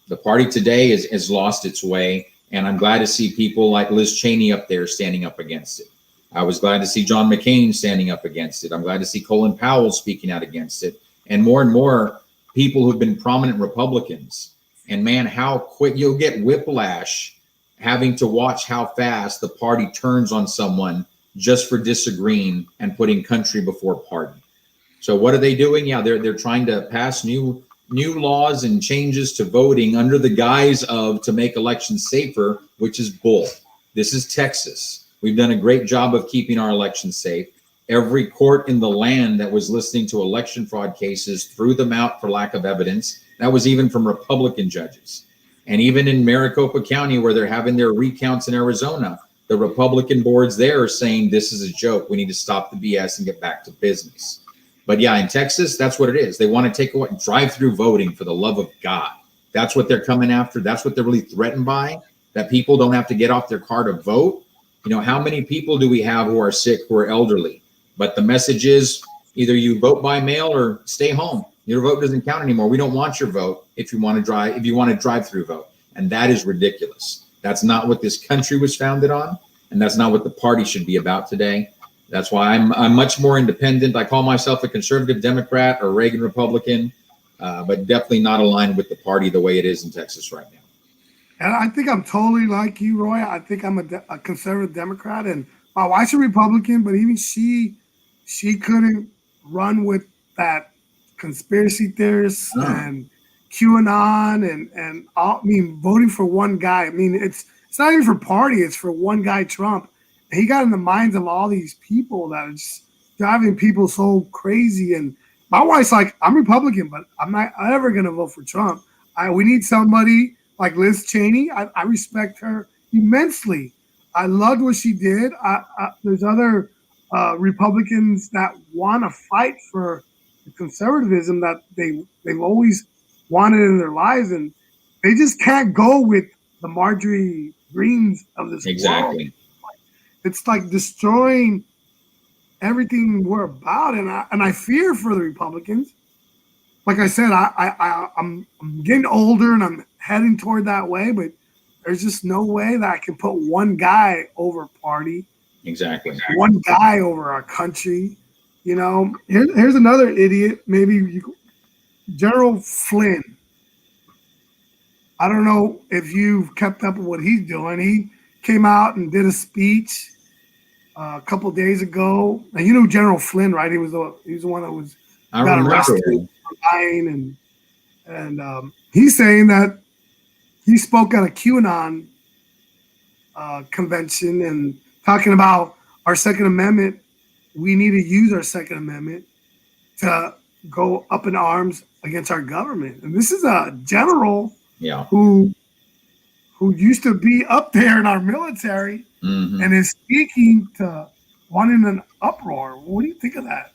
The party today has lost its way, and I'm glad to see people like Liz Cheney up there standing up against it. I was glad to see John McCain standing up against it. I'm glad to see Colin Powell speaking out against it, and more people who've been prominent Republicans. And man, how quick you'll get whiplash having to watch how fast the party turns on someone just for disagreeing and putting country before party. So what are they doing? Yeah, they're trying to pass new laws and changes to voting under the guise of to make elections safer, which is bull. This is Texas. We've done a great job of keeping our elections safe. Every court in the land that was listening to election fraud cases threw them out for lack of evidence. That was even from Republican judges. And even in Maricopa County, where they're having their recounts in Arizona, the Republican boards there are saying this is a joke. We need to stop the BS and get back to business. But yeah, in Texas, that's what it is. They want to take away drive-through voting, for the love of God. That's what they're coming after. That's what they're really threatened by, that people don't have to get off their car to vote. You know, how many people do we have who are sick, who are elderly? But the message is either you vote by mail or stay home. Your vote doesn't count anymore. We don't want your vote if you want to drive-through vote. And that is ridiculous. That's not what this country was founded on. And that's not what the party should be about today. That's why I'm much more independent. I call myself a conservative Democrat or Reagan Republican, but definitely not aligned with the party the way it is in Texas right now. And I think I'm totally like you, Roy. I think I'm a conservative Democrat, and my wife's a Republican, but even she couldn't run with that conspiracy theorists and QAnon and all, I mean, voting for one guy. I mean, it's not even for party; it's for one guy, Trump. And he got in the minds of all these people that are just driving people so crazy. And my wife's like, I'm Republican, but I'm not ever going to vote for Trump. We need somebody like Liz Cheney. I respect her immensely. I loved what she did. There's other Republicans that want to fight for the conservatism that they've always wanted in their lives, and they just can't go with the Marjorie Greens of this Exactly. world. It's like destroying everything we're about, and I fear for the Republicans. Like I said, I'm getting older and I'm heading toward that way, but there's just no way that I can put one guy over party. Exactly. One guy over our country. You know, here's another idiot. General Flynn. I don't know if you've kept up with what he's doing. He came out and did a speech a couple of days ago. And you know General Flynn, right? He was the one that got arrested for lying, and he's saying that he spoke at a QAnon convention and talking about our Second Amendment. We need to use our Second Amendment to go up in arms against our government. And this is a general who used to be up there in our military and is speaking to wanting an uproar. What do you think of that?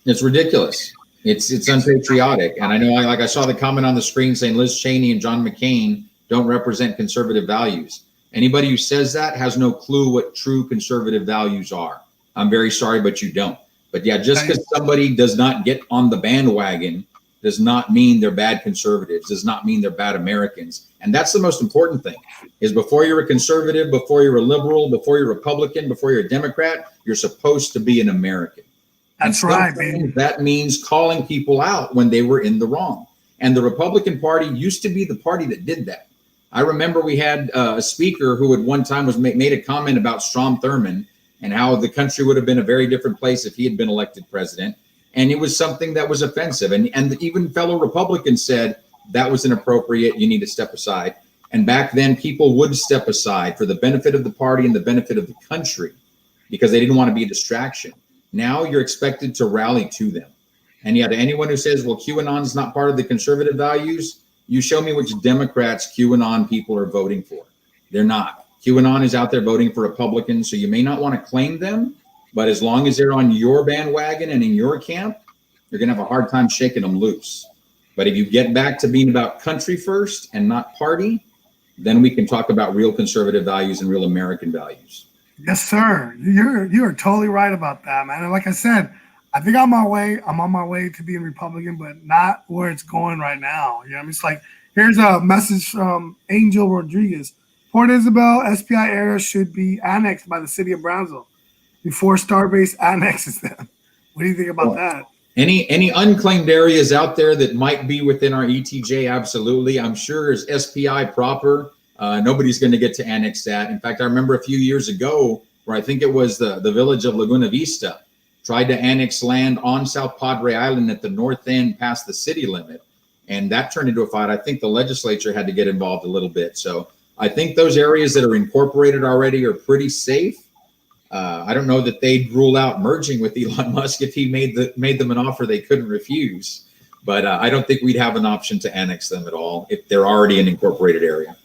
It's ridiculous. It's unpatriotic. And I know, I saw the comment on the screen saying Liz Cheney and John McCain don't represent conservative values. Anybody who says that has no clue what true conservative values are. I'm very sorry, but you don't. But yeah, just because somebody does not get on the bandwagon does not mean they're bad conservatives, does not mean they're bad Americans. And that's the most important thing, is before you're a conservative, before you're a liberal, before you're a Republican, before you're a Democrat, you're supposed to be an American. That's right, man. That means calling people out when they were in the wrong. And the Republican Party used to be the party that did that. I remember we had a speaker who at one time made a comment about Strom Thurmond and how the country would have been a very different place if he had been elected president. And it was something that was offensive. And even fellow Republicans said that was inappropriate. You need to step aside. And back then, people would step aside for the benefit of the party and the benefit of the country because they didn't want to be a distraction. Now you're expected to rally to them. And yet anyone who says, well, QAnon is not part of the conservative values, you show me which Democrats QAnon people are voting for. They're not. QAnon is out there voting for Republicans, so you may not want to claim them, but as long as they're on your bandwagon and in your camp, you're going to have a hard time shaking them loose. But if you get back to being about country first and not party, then we can talk about real conservative values and real American values. Yes, sir. You are totally right about that, man. And like I said, I think I'm on my way to being Republican, but not where it's going right now. You know, it's like Here's a message from Angel Rodriguez. Port Isabel SPI area should be annexed by the city of Brownsville before Starbase annexes them. What do you think about that? Any unclaimed areas out there that might be within our ETJ? Absolutely. I'm sure as SPI proper, nobody's going to get to annex that. In fact, I remember a few years ago where I think it was the village of Laguna Vista tried to annex land on South Padre Island at the north end past the city limit. And that turned into a fight. I think the legislature had to get involved a little bit. So I think those areas that are incorporated already are pretty safe. I don't know that they'd rule out merging with Elon Musk if he made them an offer they couldn't refuse. But I don't think we'd have an option to annex them at all if they're already an incorporated area.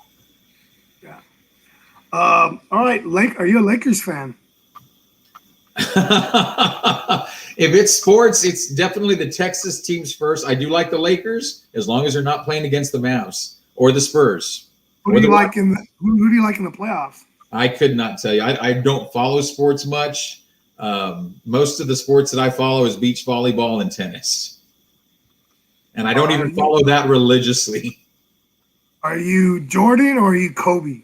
Yeah. All right, are you a Lakers fan? If it's sports, it's definitely the Texas teams first. I do like the Lakers as long as they're not playing against the Mavs or the Spurs. Who do you like in the playoffs? I could not tell you. I don't follow sports much. Most of the sports that I follow is beach volleyball and tennis. And I don't even follow that religiously. Are you Jordan or are you Kobe?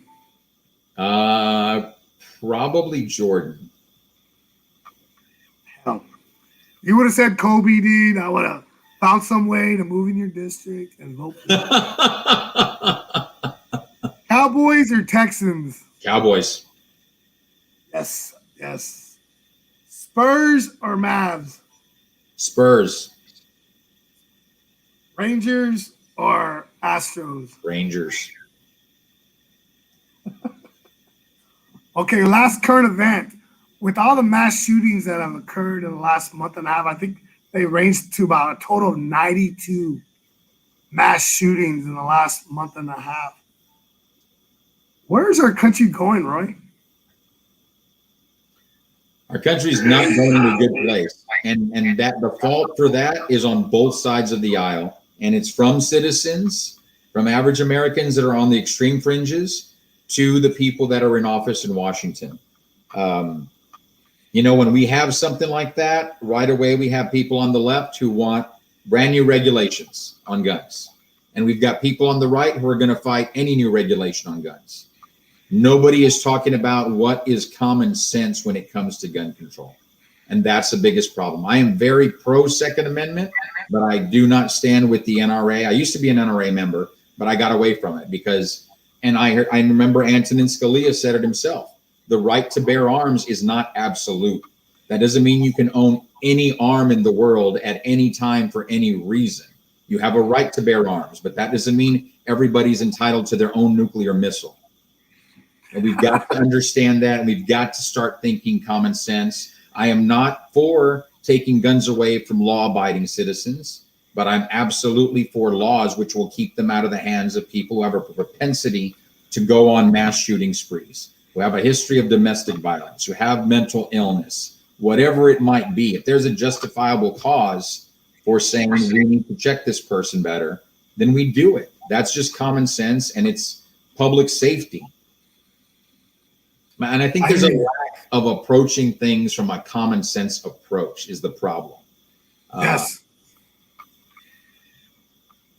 Probably Jordan. Hell, you would have said Kobe, dude. I would have found some way to move in your district and vote for you. Cowboys or Texans? Cowboys. Yes. Spurs or Mavs? Spurs. Rangers or Astros? Rangers. Okay, last current event. With all the mass shootings that have occurred in the last month and a half, I think they ranged to about a total of 92 mass shootings in the last month and a half. Where is our country going, Roy? Our country's not going in a good place. And that the fault for that is on both sides of the aisle. And it's from citizens, from average Americans that are on the extreme fringes, to the people that are in office in Washington. When we have something like that, right away we have people on the left who want brand new regulations on guns. And we've got people on the right who are going to fight any new regulation on guns. Nobody is talking about what is common sense when it comes to gun control. And that's the biggest problem. I am very pro Second Amendment, but I do not stand with the NRA. I used to be an NRA member, but I got away from it because, and I remember Antonin Scalia said it himself, the right to bear arms is not absolute. That doesn't mean you can own any arm in the world at any time for any reason. You have a right to bear arms, but that doesn't mean everybody's entitled to their own nuclear missile. And we've got to understand that, and we've got to start thinking common sense. I am not for taking guns away from law-abiding citizens, but I'm absolutely for laws which will keep them out of the hands of people who have a propensity to go on mass shooting sprees, who have a history of domestic violence, who have mental illness, whatever it might be. If there's a justifiable cause for saying we need to check this person better, then we do it. That's just common sense, and it's public safety. And I think there's a lack of approaching things from a common sense approach is the problem. Yes.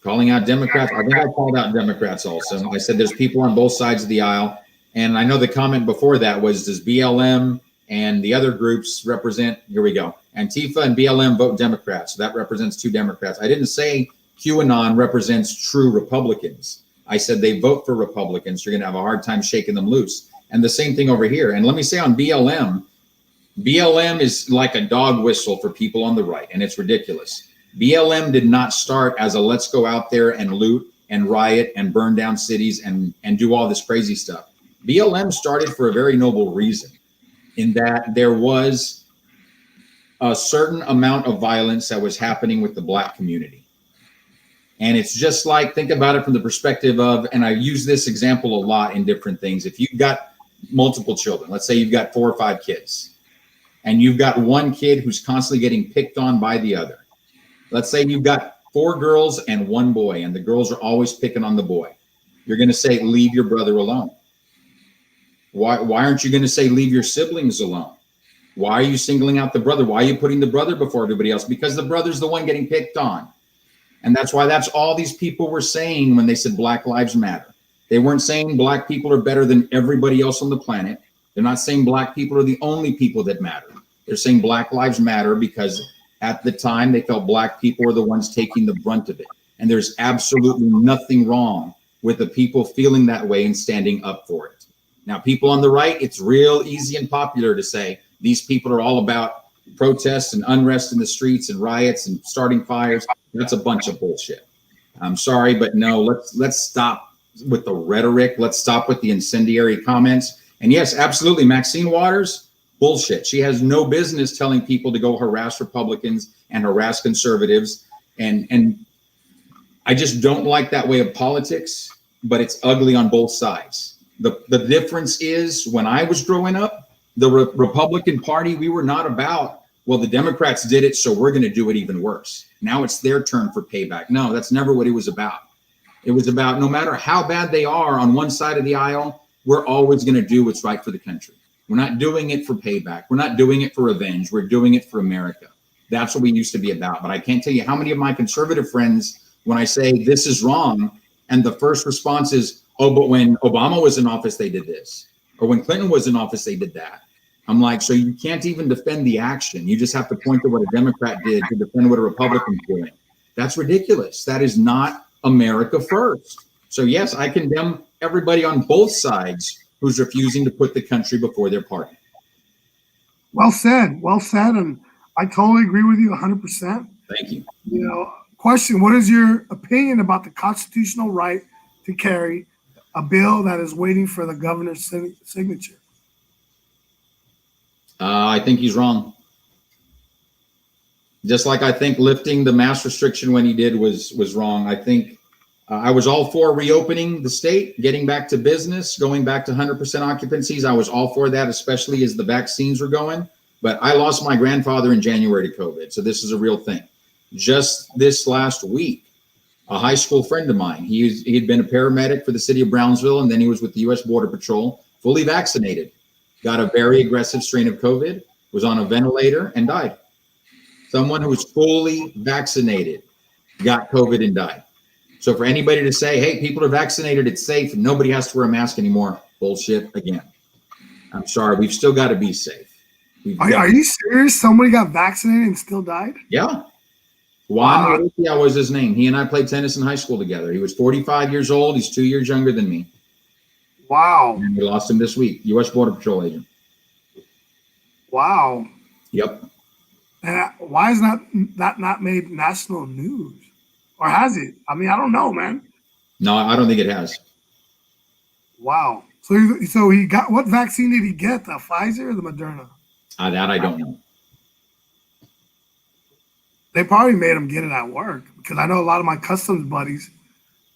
Calling out Democrats. I think I called out Democrats also. I said there's people on both sides of the aisle. And I know the comment before that was, does BLM and the other groups represent, here we go, Antifa and BLM vote Democrats. So that represents two Democrats. I didn't say QAnon represents true Republicans. I said they vote for Republicans. You're going to have a hard time shaking them loose. And the same thing over here. And let me say on BLM is like a dog whistle for people on the right, and it's ridiculous. BLM did not start as a let's go out there and loot and riot and burn down cities and do all this crazy stuff. BLM started for a very noble reason, in that there was a certain amount of violence that was happening with the Black community. And it's just like, think about it from the perspective of, and I use this example a lot in different things. If you've got multiple children, let's say you've got 4 or 5 kids, and you've got one kid who's constantly getting picked on by the other. Let's say you've got 4 girls and 1 boy, and the girls are always picking on the boy. You're going to say, leave your brother alone. Why aren't you going to say, leave your siblings alone? Why are you singling out the brother? Why are you putting the brother before everybody else? Because the brother's the one getting picked on. And that's why that's all these people were saying when they said Black Lives Matter. They weren't saying black people are better than everybody else on the planet. They're not saying black people are the only people that matter. They're saying Black Lives Matter because at the time they felt black people were the ones taking the brunt of it. And there's absolutely nothing wrong with the people feeling that way and standing up for it. Now, people on the right, it's real easy and popular to say these people are all about protests and unrest in the streets and riots and starting fires. That's a bunch of bullshit. I'm sorry, but no, let's stop with the rhetoric. Let's stop with the incendiary comments. And yes, absolutely, Maxine Waters, bullshit. She has no business telling people to go harass Republicans and harass conservatives. And I just don't like that way of politics, but it's ugly on both sides. The difference is when I was growing up, the Republican Party, we were not about, well, the Democrats did it, so we're going to do it even worse. Now it's their turn for payback. No, that's never what it was about. It was about no matter how bad they are on one side of the aisle, we're always going to do what's right for the country. We're not doing it for payback. We're not doing it for revenge. We're doing it for America. That's what we used to be about. But I can't tell you how many of my conservative friends, when I say this is wrong, and the first response is, oh, but when Obama was in office, they did this. Or when Clinton was in office, they did that. I'm like, so you can't even defend the action. You just have to point to what a Democrat did to defend what a Republican's doing. That's ridiculous. That is not America first. So yes, I condemn everybody on both sides who's refusing to put the country before their party. Well said. Well said. And I totally agree with you 100%. Thank you. You know, question, what is your opinion about the constitutional right to carry a bill that is waiting for the governor's signature? I think he's wrong. Just like I think lifting the mask restriction when he did was wrong. I think I was all for reopening the state, getting back to business, going back to 100% occupancies. I was all for that, especially as the vaccines were going. But I lost my grandfather in January to COVID. So this is a real thing. Just this last week, a high school friend of mine, he had been a paramedic for the city of Brownsville, and then he was with the U.S. Border Patrol, fully vaccinated, got a very aggressive strain of COVID, was on a ventilator and died. Someone who was fully vaccinated got COVID and died. So for anybody to say, hey, people are vaccinated, it's safe, and nobody has to wear a mask anymore, bullshit again. I'm sorry, we've still got to be safe. Are you serious? Somebody got vaccinated and still died? Yeah. Juan Murcia was his name. He and I played tennis in high school together. He was 45 years old. He's 2 years younger than me. Wow. And we lost him this week. U.S. Border Patrol agent. Wow. Yep. And why is that not made national news? Or has it? I mean, I don't know, man. No, I don't think it has. Wow. So he got, what vaccine did he get? The Pfizer or the Moderna? That I don't know. They probably made him get it at work, because I know a lot of my customs buddies,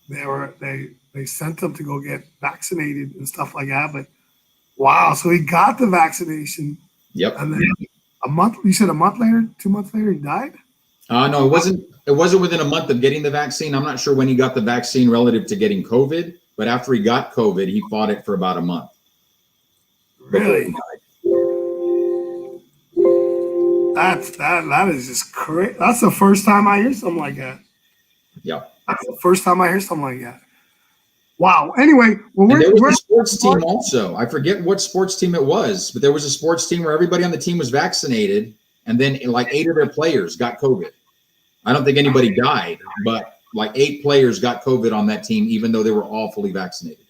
they sent them to go get vaccinated and stuff like that. But wow, so he got the vaccination. Yep. And then a month, you said a month later, 2 months later, he died? No, it wasn't within a month of getting the vaccine. I'm not sure when he got the vaccine relative to getting COVID, but after he got COVID, he fought it for about a month. Really? That is just crazy. That's the first time I hear something like that. Yeah. That's the first time I hear something like that. Wow. Anyway, well, there was a sports team also. I forget what sports team it was, but there was a sports team where everybody on the team was vaccinated, and then like 8 of their players got COVID. I don't think anybody died, but like 8 players got COVID on that team, even though they were all fully vaccinated.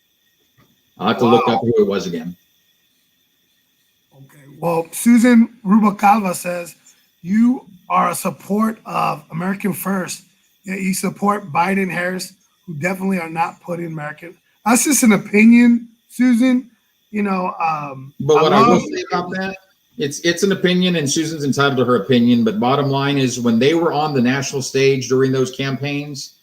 I'll have to look up who it was again. Okay. Well, Susan Rubacalva says you are a support of American First. Yet you support Biden, Harris, who definitely are not putting American. That's just an opinion, Susan. You know. But what I will say about that, it's an opinion, and Susan's entitled to her opinion. But bottom line is, when they were on the national stage during those campaigns,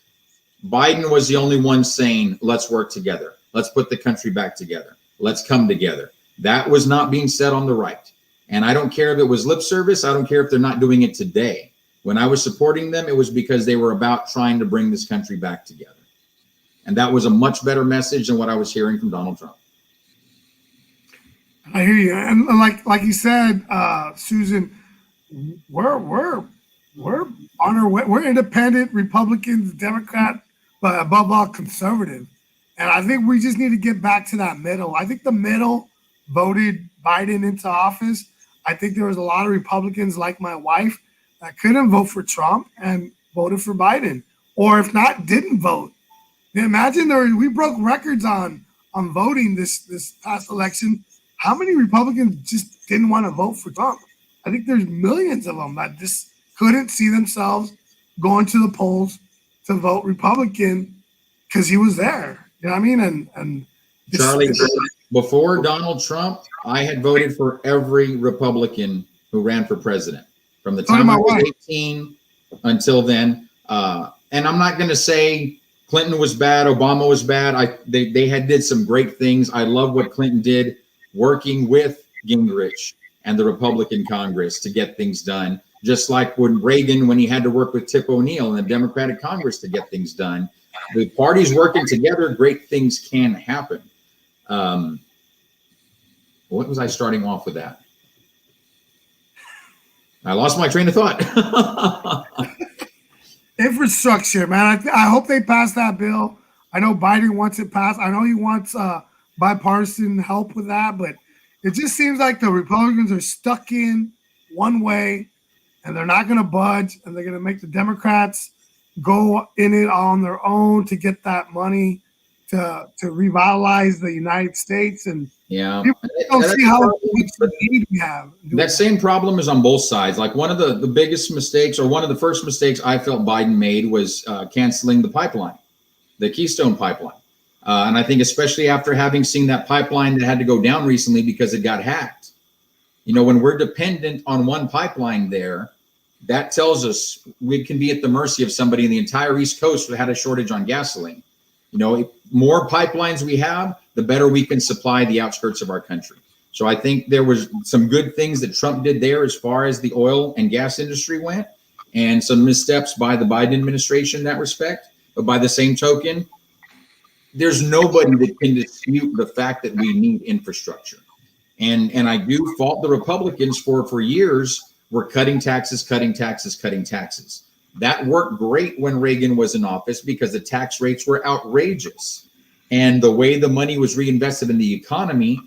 Biden was the only one saying, "Let's work together. Let's put the country back together. Let's come together." That was not being said on the right. And I don't care if it was lip service. I don't care if they're not doing it today. When I was supporting them, it was because they were about trying to bring this country back together. And that was a much better message than what I was hearing from Donald Trump. I hear you. And like you said, Susan, we're we're on our way. We're independent Republicans, Democrat, but above all conservative. And I think we just need to get back to that middle. I think the middle voted Biden into office. I think there was a lot of Republicans like my wife that couldn't vote for Trump and voted for Biden, or if not, didn't vote. Imagine we broke records on voting this past election. How many Republicans just didn't want to vote for Trump? I think there's millions of them that just couldn't see themselves going to the polls to vote Republican because he was there. You know what I mean? And Charlie, before Donald Trump, I had voted for every Republican who ran for president from the time I was 18 until then. And I'm not going to say Clinton was bad, Obama was bad. They did some great things. I love what Clinton did, working with Gingrich and the Republican Congress to get things done. Just like when Reagan, when he had to work with Tip O'Neill and the Democratic Congress to get things done. The parties working together, great things can happen. What was I starting off with that? I lost my train of thought. Infrastructure, man. I hope they pass that bill. I know Biden wants it passed. I know he wants bipartisan help with that, but it just seems like the Republicans are stuck in one way and they're not going to budge, and they're going to make the Democrats go in it on their own to get that money to revitalize the United States. And people don't see how much need we have. That same problem is on both sides. Like one of the biggest mistakes, or one of the first mistakes I felt Biden made, was canceling the pipeline, the Keystone pipeline. And I think especially after having seen that pipeline that had to go down recently because it got hacked. You know, when we're dependent on one pipeline there, that tells us we can be at the mercy of somebody in the entire East Coast who had a shortage on gasoline. You know, more pipelines we have, the better we can supply the outskirts of our country. So I think there was some good things that Trump did there as far as the oil and gas industry went, and some missteps by the Biden administration in that respect. But by the same token, there's nobody that can dispute the fact that we need infrastructure. And I do fault the Republicans for years were cutting taxes. That worked great when Reagan was in office because the tax rates were outrageous. And the way the money was reinvested in the economy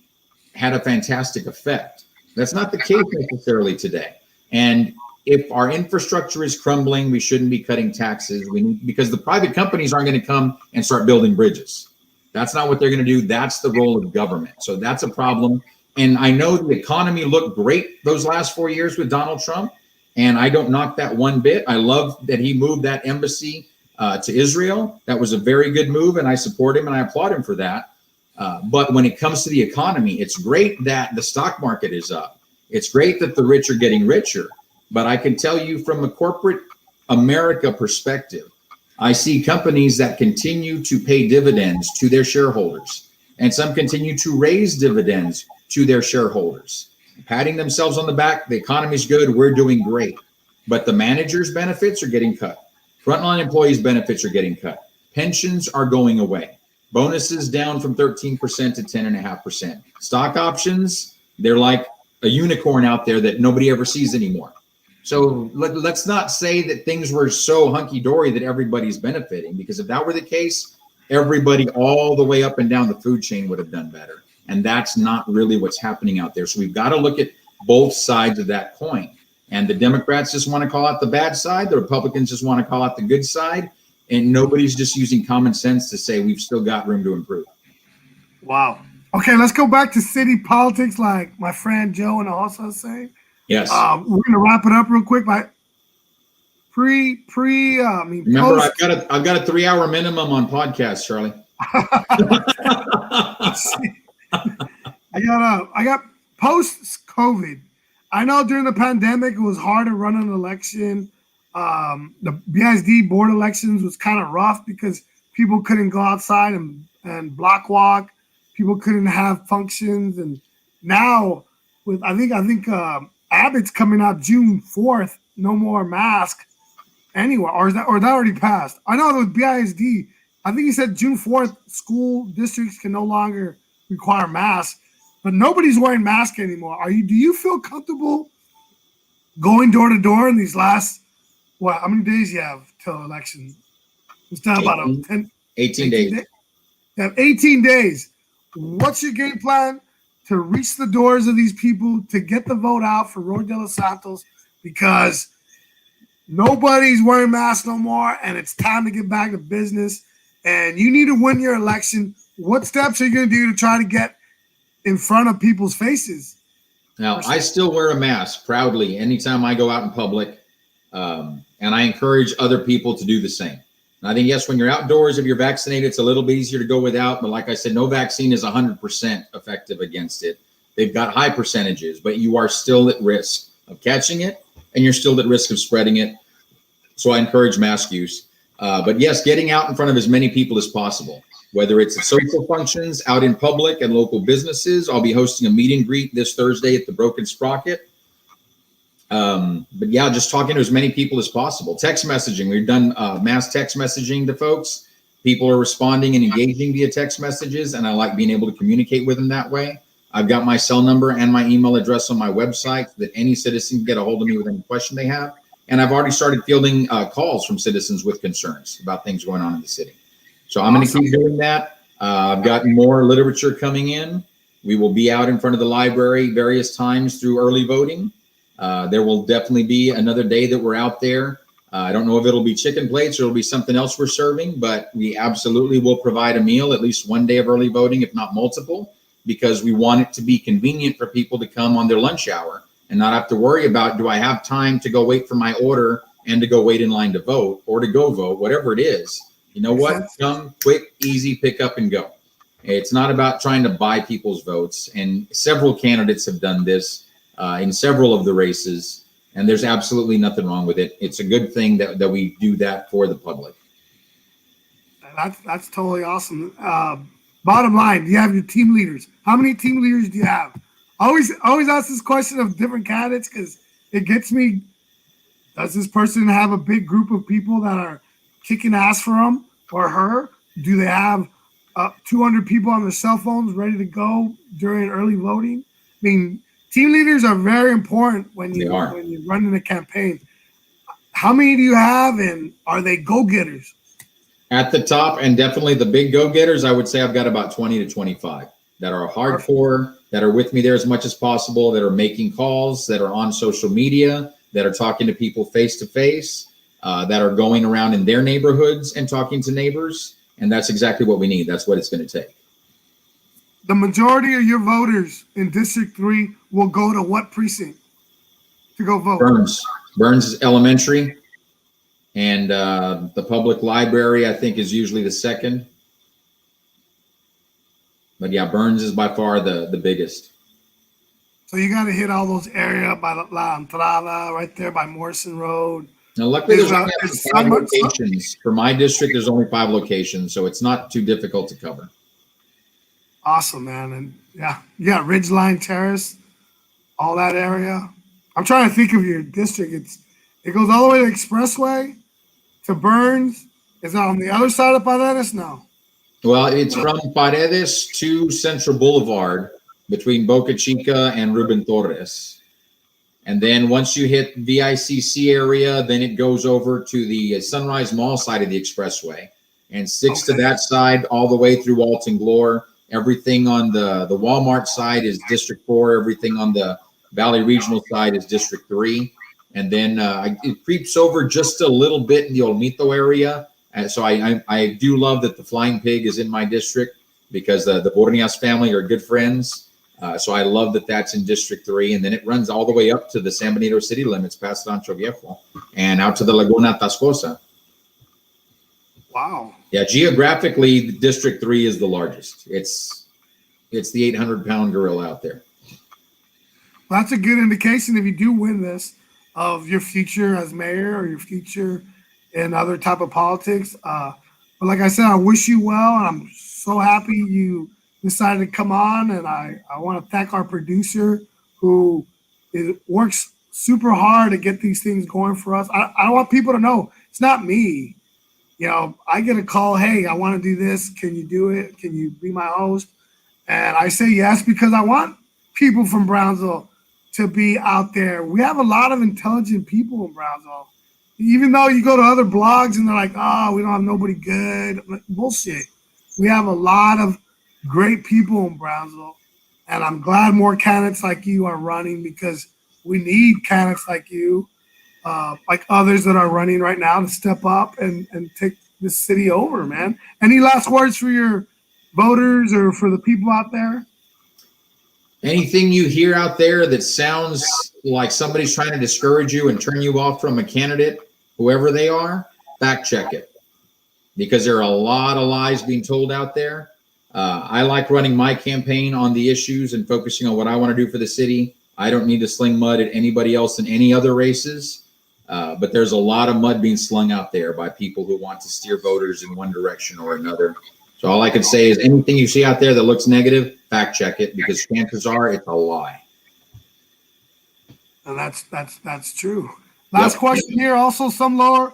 had a fantastic effect. That's not the case necessarily today. And if our infrastructure is crumbling, we shouldn't be cutting taxes. Because the private companies aren't going to come and start building bridges. That's not what they're going to do. That's the role of government. So that's a problem. And I know the economy looked great those last 4 years with Donald Trump, and I don't knock that one bit. I love that he moved that embassy to Israel. That was a very good move, and I support him and I applaud him for that. But when it comes to the economy, it's great that the stock market is up. It's great that the rich are getting richer. But I can tell you from a corporate America perspective, I see companies that continue to pay dividends to their shareholders, and some continue to raise dividends to their shareholders, patting themselves on the back. The economy's good. We're doing great. But the managers' benefits are getting cut. Frontline employees' benefits are getting cut. Pensions are going away. Bonuses down from 13% to 10.5%. Stock options, they're like a unicorn out there that nobody ever sees anymore. So let's not say that things were so hunky-dory that everybody's benefiting, because if that were the case, everybody all the way up and down the food chain would have done better. And that's not really what's happening out there. So we've got to look at both sides of that coin. And the Democrats just want to call out the bad side. The Republicans just want to call out the good side. And nobody's just using common sense to say we've still got room to improve. Wow. Okay, let's go back to city politics, like my friend Joe and also say. Yes. We're gonna wrap it up real quick. Like remember, I've got a 3-hour minimum on podcasts, Charlie. I got post-COVID. I know during the pandemic it was hard to run an election. The BISD board elections was kind of rough because people couldn't go outside and block walk. People couldn't have functions. And now with I think Abbott's coming out June 4th, no more mask anywhere. Or that already passed? I know with BISD, I think he said June 4th, school districts can no longer require masks, but nobody's wearing masks anymore. Do you feel comfortable going door to door in these last What? How many days you have till election? It's not about 18, 10, 18 18 days. days. You have 18 days. What's your game plan to reach the doors of these people to get the vote out for Roy De Los Santos? Because nobody's wearing masks no more, and it's time to get back to business. And you need to win your election. What steps are you going to do to try to get in front of people's faces? Now, I still wear a mask proudly anytime I go out in public, and I encourage other people to do the same. And I think, yes, when you're outdoors, if you're vaccinated, it's a little bit easier to go without. But like I said, no vaccine is 100% effective against it. They've got high percentages, but you are still at risk of catching it, and you're still at risk of spreading it. So I encourage mask use. But yes, getting out in front of as many people as possible, whether it's at social functions, out in public and local businesses. I'll be hosting a meet and greet this Thursday at the Broken Sprocket. But yeah, just talking to as many people as possible. Text messaging. We've done mass text messaging to folks. People are responding and engaging via text messages, and I like being able to communicate with them that way. I've got my cell number and my email address on my website so that any citizen can get a hold of me with any question they have. And I've already started fielding calls from citizens with concerns about things going on in the city. So I'm going to keep doing that. I've got more literature coming in. We will be out in front of the library various times through early voting. There will definitely be another day that we're out there. I don't know if it'll be chicken plates or it'll be something else we're serving, but we absolutely will provide a meal at least one day of early voting, if not multiple, because we want it to be convenient for people to come on their lunch hour and not have to worry about, do I have time to go wait for my order and to go wait in line to vote or to go vote, whatever it is. You know what? Come quick, easy, pick up and go. It's not about trying to buy people's votes. And several candidates have done this in several of the races, and there's absolutely nothing wrong with it. It's a good thing that we do that for the public. That's totally awesome. Bottom line, do you have your team leaders? How many team leaders do you have? I always ask this question of different candidates because it gets me. Does this person have a big group of people that are kicking ass for him or her? Do they have 200 people on their cell phones ready to go during early voting? I mean, team leaders are very important when you're running a campaign. How many do you have, and are they go-getters? At the top, and definitely the big go-getters, I would say I've got about 20 to 25 that are hardcore, that are with me there as much as possible, that are making calls, that are on social media, that are talking to people face-to-face, that are going around in their neighborhoods and talking to neighbors. And that's exactly what we need. That's what it's going to take. The majority of your voters in District 3 will go to what precinct to go vote? Burns is elementary. And the public library, I think, is usually the second. But yeah, Burns is by far the biggest. So you got to hit all those areas by La Entrada, right there by Morrison Road. Now, luckily, there's only 5 locations. For my district, there's only 5 locations, so it's not too difficult to cover. Awesome, man. And yeah, you got Ridgeline Terrace, all that area. I'm trying to think of your district. It goes all the way to the Expressway to Burns. Is it on the other side of Paredes? No. Well, it's from Paredes to Central Boulevard between Boca Chica and Ruben Torres. And then once you hit VICC area, then it goes over to the Sunrise Mall side of the Expressway and sticks to that side all the way through Alton Glore. Everything on the Walmart side is District 4. Everything on the Valley Regional side is District 3. And then it creeps over just a little bit in the Olmito area. And so I do love that the Flying Pig is in my district because the Bornias family are good friends. So I love that that's in District 3. And then it runs all the way up to the San Benito city limits past Rancho Viejo and out to the Laguna Tascosa. Wow. Yeah, geographically, District 3 is the largest. It's the 800-pound gorilla out there. Well, that's a good indication if you do win this of your future as mayor or your future in other type of politics. But like I said, I wish you well, and I'm so happy you decided to come on. And I want to thank our producer who works super hard to get these things going for us. I want people to know it's not me. You know, I get a call, hey, I want to do this. Can you do it? Can you be my host? And I say yes because I want people from Brownsville to be out there. We have a lot of intelligent people in Brownsville. even though you go to other blogs and they're like, oh, we don't have nobody good. Like, bullshit. We have a lot of great people in Brownsville. And I'm glad more candidates like you are running, because we need candidates like you, like others that are running right now, to step up and take this city over, man. Any last words for your voters or for the people out there? Anything you hear out there that sounds like somebody's trying to discourage you and turn you off from a candidate, whoever they are, fact check it, because there are a lot of lies being told out there. I like running my campaign on the issues and focusing on what I want to do for the city. I don't need to sling mud at anybody else in any other races, but there's a lot of mud being slung out there by people who want to steer voters in one direction or another. So all I can say is anything you see out there that looks negative, fact check it, because chances are it's a lie. And that's true. Last question here. Also, some lower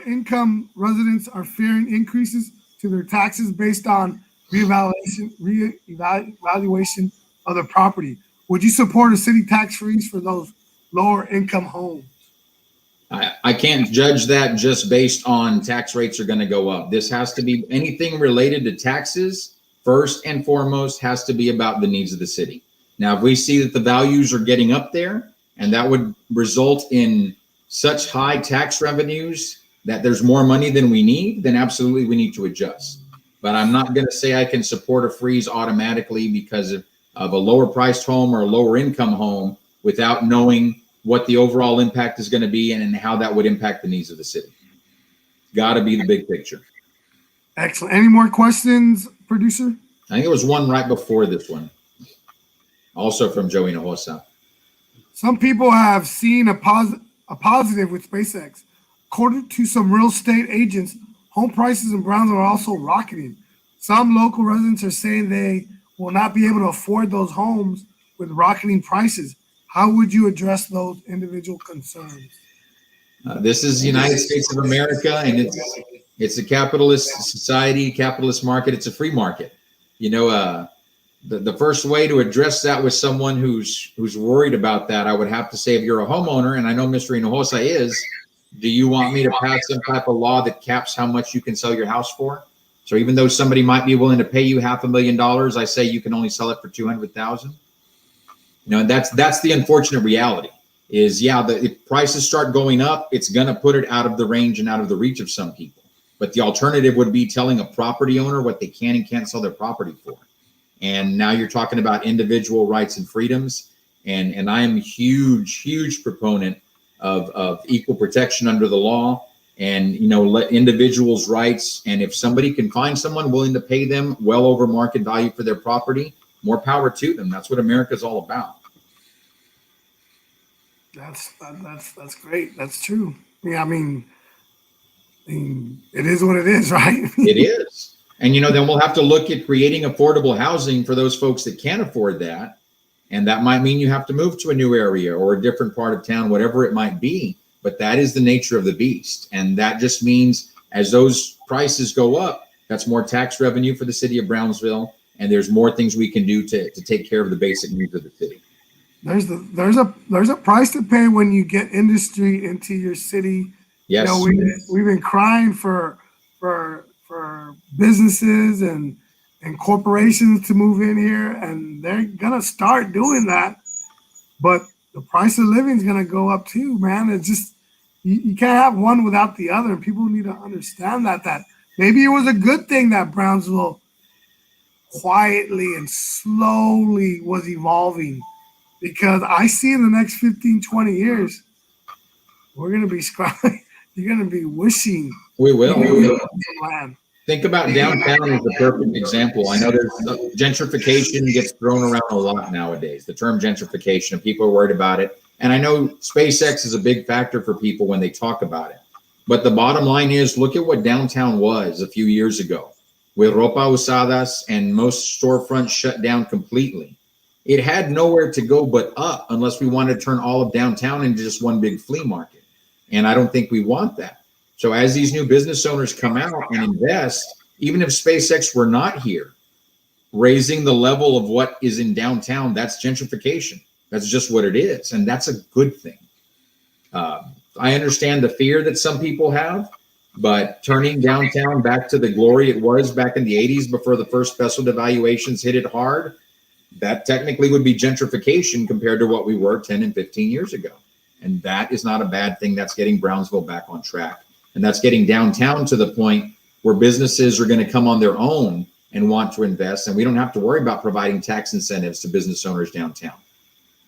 income residents are fearing increases to their taxes based on reevaluation of their property. Would you support a city tax freeze for those lower income homes? I can't judge that just based on tax rates are going to go up. This has to be anything related to taxes. First and foremost has to be about the needs of the city. Now, if we see that the values are getting up there and that would result in such high tax revenues that there's more money than we need, then absolutely we need to adjust. But I'm not going to say I can support a freeze automatically because of a lower priced home or a lower income home without knowing what the overall impact is going to be and how that would impact the needs of the city. Got to be the big picture. Excellent. Any more questions, producer? I think it was one right before this one. Also from Joey Hinojosa. Some people have seen a positive with SpaceX. According to some real estate agents, home prices in Brownsville are also rocketing. Some local residents are saying they will not be able to afford those homes with rocketing prices. How would you address those individual concerns? This is the United States of America, and it's a capitalist society, capitalist market. It's a free market. You know, the first way to address that with someone who's worried about that, I would have to say, if you're a homeowner, and I know Mr. Hinojosa is, do you want me to pass some type of law that caps how much you can sell your house for? So even though somebody might be willing to pay you $500,000, I say you can only sell it for $200,000. You know, that's the unfortunate reality is, if prices start going up, it's going to put it out of the range and out of the reach of some people. But the alternative would be telling a property owner what they can and can't sell their property for. And now you're talking about individual rights and freedoms. And I am a huge proponent of equal protection under the law and, you know, let individuals' rights. And if somebody can find someone willing to pay them well over market value for their property, more power to them. That's what America's all about. That's great. That's true. Yeah, I mean, it is what it is, right? It is. And, you know, then we'll have to look at creating affordable housing for those folks that can't afford that. And that might mean you have to move to a new area or a different part of town, whatever it might be. But that is the nature of the beast. And that just means as those prices go up, that's more tax revenue for the city of Brownsville. And there's more things we can do to take care of the basic needs of the city. There's a price to pay when you get industry into your city. Yes. You know, we've been crying for businesses and corporations to move in here, and they're gonna start doing that. But the price of living is gonna go up too, man. It's just you can't have one without the other. And people need to understand that maybe it was a good thing that Brownsville quietly and slowly was evolving, because I see in the next 15, 20 years, we're going to be scrambling. You're going to be wishing. We will. Land. Think about downtown as a perfect example. I know there's gentrification gets thrown around a lot nowadays, the term gentrification, and people are worried about it. And I know SpaceX is a big factor for people when they talk about it. But the bottom line is, look at what downtown was a few years ago, with ropa usadas and most storefronts shut down completely. It had nowhere to go but up, unless we wanted to turn all of downtown into just one big flea market. And I don't think we want that. So as these new business owners come out and invest, even if SpaceX were not here, raising the level of what is in downtown, that's gentrification. That's just what it is. And that's a good thing. A I understand the fear that some people have, but turning downtown back to the glory it was back in the 80s before the first special devaluations hit it hard, that technically would be gentrification compared to what we were 10 and 15 years ago. And that is not a bad thing. That's getting Brownsville back on track. And that's getting downtown to the point where businesses are going to come on their own and want to invest. And we don't have to worry about providing tax incentives to business owners downtown.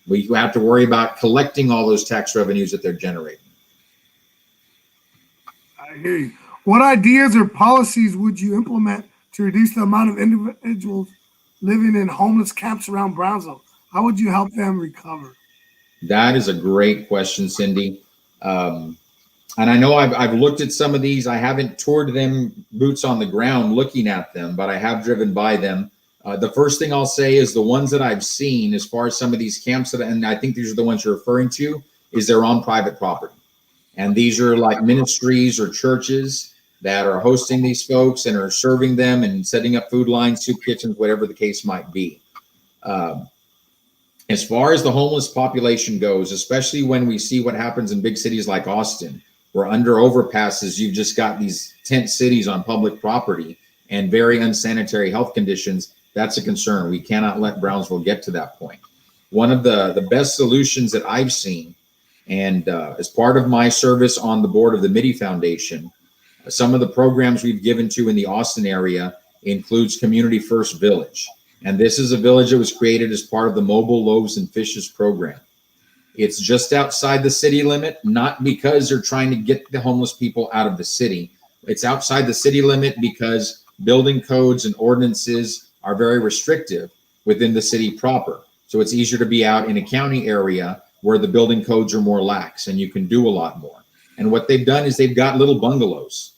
We have to worry about collecting all those tax revenues that they're generating. I hear you. What ideas or policies would you implement to reduce the amount of individuals living in homeless camps around Brownsville? How would you help them recover? That is a great question, Cindy. And I know I've looked at some of these. I haven't toured them boots on the ground looking at them, but I have driven by them. The first thing I'll say is the ones that I've seen as far as some of these camps, and I think these are the ones you're referring to, is they're on private property. And these are like ministries or churches that are hosting these folks and are serving them and setting up food lines, soup kitchens, whatever the case might be. As far as the homeless population goes, especially when we see what happens in big cities like Austin, where under overpasses, you've just got these tent cities on public property and very unsanitary health conditions, that's a concern. We cannot let Brownsville get to that point. One of the best solutions that I've seen, and as part of my service on the board of the Mitty Foundation, some of the programs we've given to in the Austin area includes Community First Village. And this is a village that was created as part of the Mobile Loaves and Fishes program. It's just outside the city limit, not because they're trying to get the homeless people out of the city. It's outside the city limit because building codes and ordinances are very restrictive within the city proper. So it's easier to be out in a county area where the building codes are more lax and you can do a lot more. And what they've done is they've got little bungalows,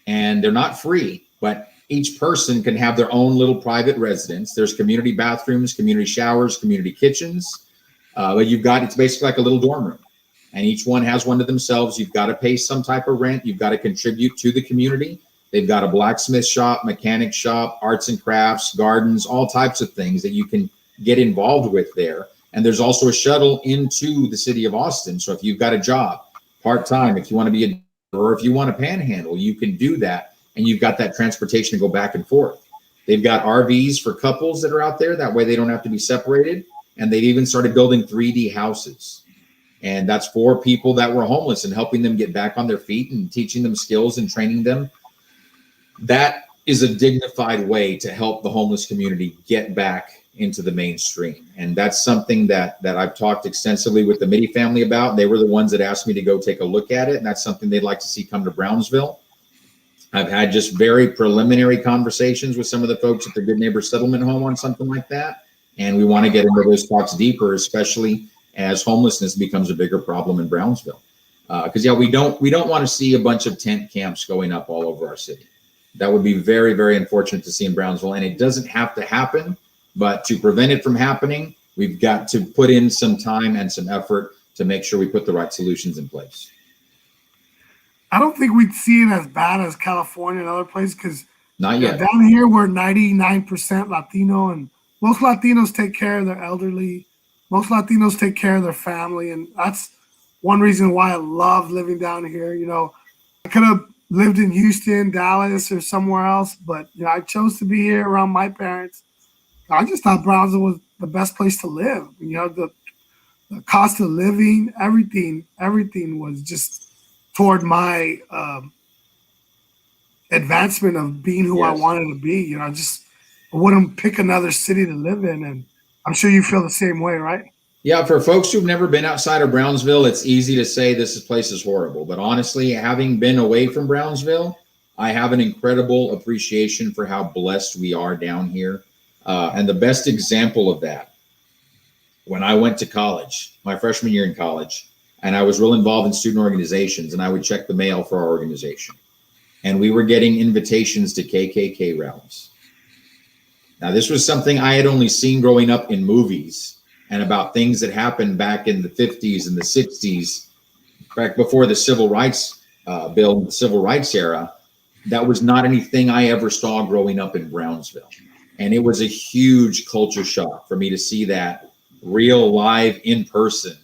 and they're not free, but each person can have their own little private residence. There's community bathrooms, community showers, community kitchens. But it's basically like a little dorm room, and each one has one to themselves. You've got to pay some type of rent. You've got to contribute to the community. They've got a blacksmith shop, mechanic shop, arts and crafts, gardens, all types of things that you can get involved with there. And there's also a shuttle into the city of Austin. So if you've got a job part-time, if you want to be or if you want to panhandle, you can do that. And you've got that transportation to go back and forth. They've got RVs for couples that are out there. That way they don't have to be separated. And they've even started building 3D houses. And that's for people that were homeless and helping them get back on their feet and teaching them skills and training them. That is a dignified way to help the homeless community get back into the mainstream. And that's something that I've talked extensively with the Mitty family about. They were the ones that asked me to go take a look at it. And that's something they'd like to see come to Brownsville. I've had just very preliminary conversations with some of the folks at the Good Neighbor Settlement Home on something like that. And we want to get into those talks deeper, especially as homelessness becomes a bigger problem in Brownsville. Because we don't want to see a bunch of tent camps going up all over our city. That would be very, very unfortunate to see in Brownsville. And it doesn't have to happen, but to prevent it from happening, we've got to put in some time and some effort to make sure we put the right solutions in place. I don't think we'd see it as bad as California and other places because not yet. Down here we're 99% Latino, and most Latinos take care of their elderly. Most Latinos take care of their family, and that's one reason why I love living down here. You know, I could have lived in Houston, Dallas, or somewhere else, but I chose to be here around my parents. I just thought Brownsville was the best place to live. The cost of living, everything was just toward my advancement of being who I wanted to be. I wouldn't pick another city to live in, and I'm sure you feel the same way, right? Yeah, for folks who've never been outside of Brownsville, it's easy to say this place is horrible. But honestly, having been away from Brownsville, I have an incredible appreciation for how blessed we are down here. And the best example of that, when I went to college, my freshman year in college, and I was real involved in student organizations, and I would check the mail for our organization. And we were getting invitations to KKK rallies. Now, this was something I had only seen growing up in movies and about things that happened back in the 50s and the 60s, back before the Civil Rights Bill, the Civil Rights era. That was not anything I ever saw growing up in Brownsville. And it was a huge culture shock for me to see that real live in person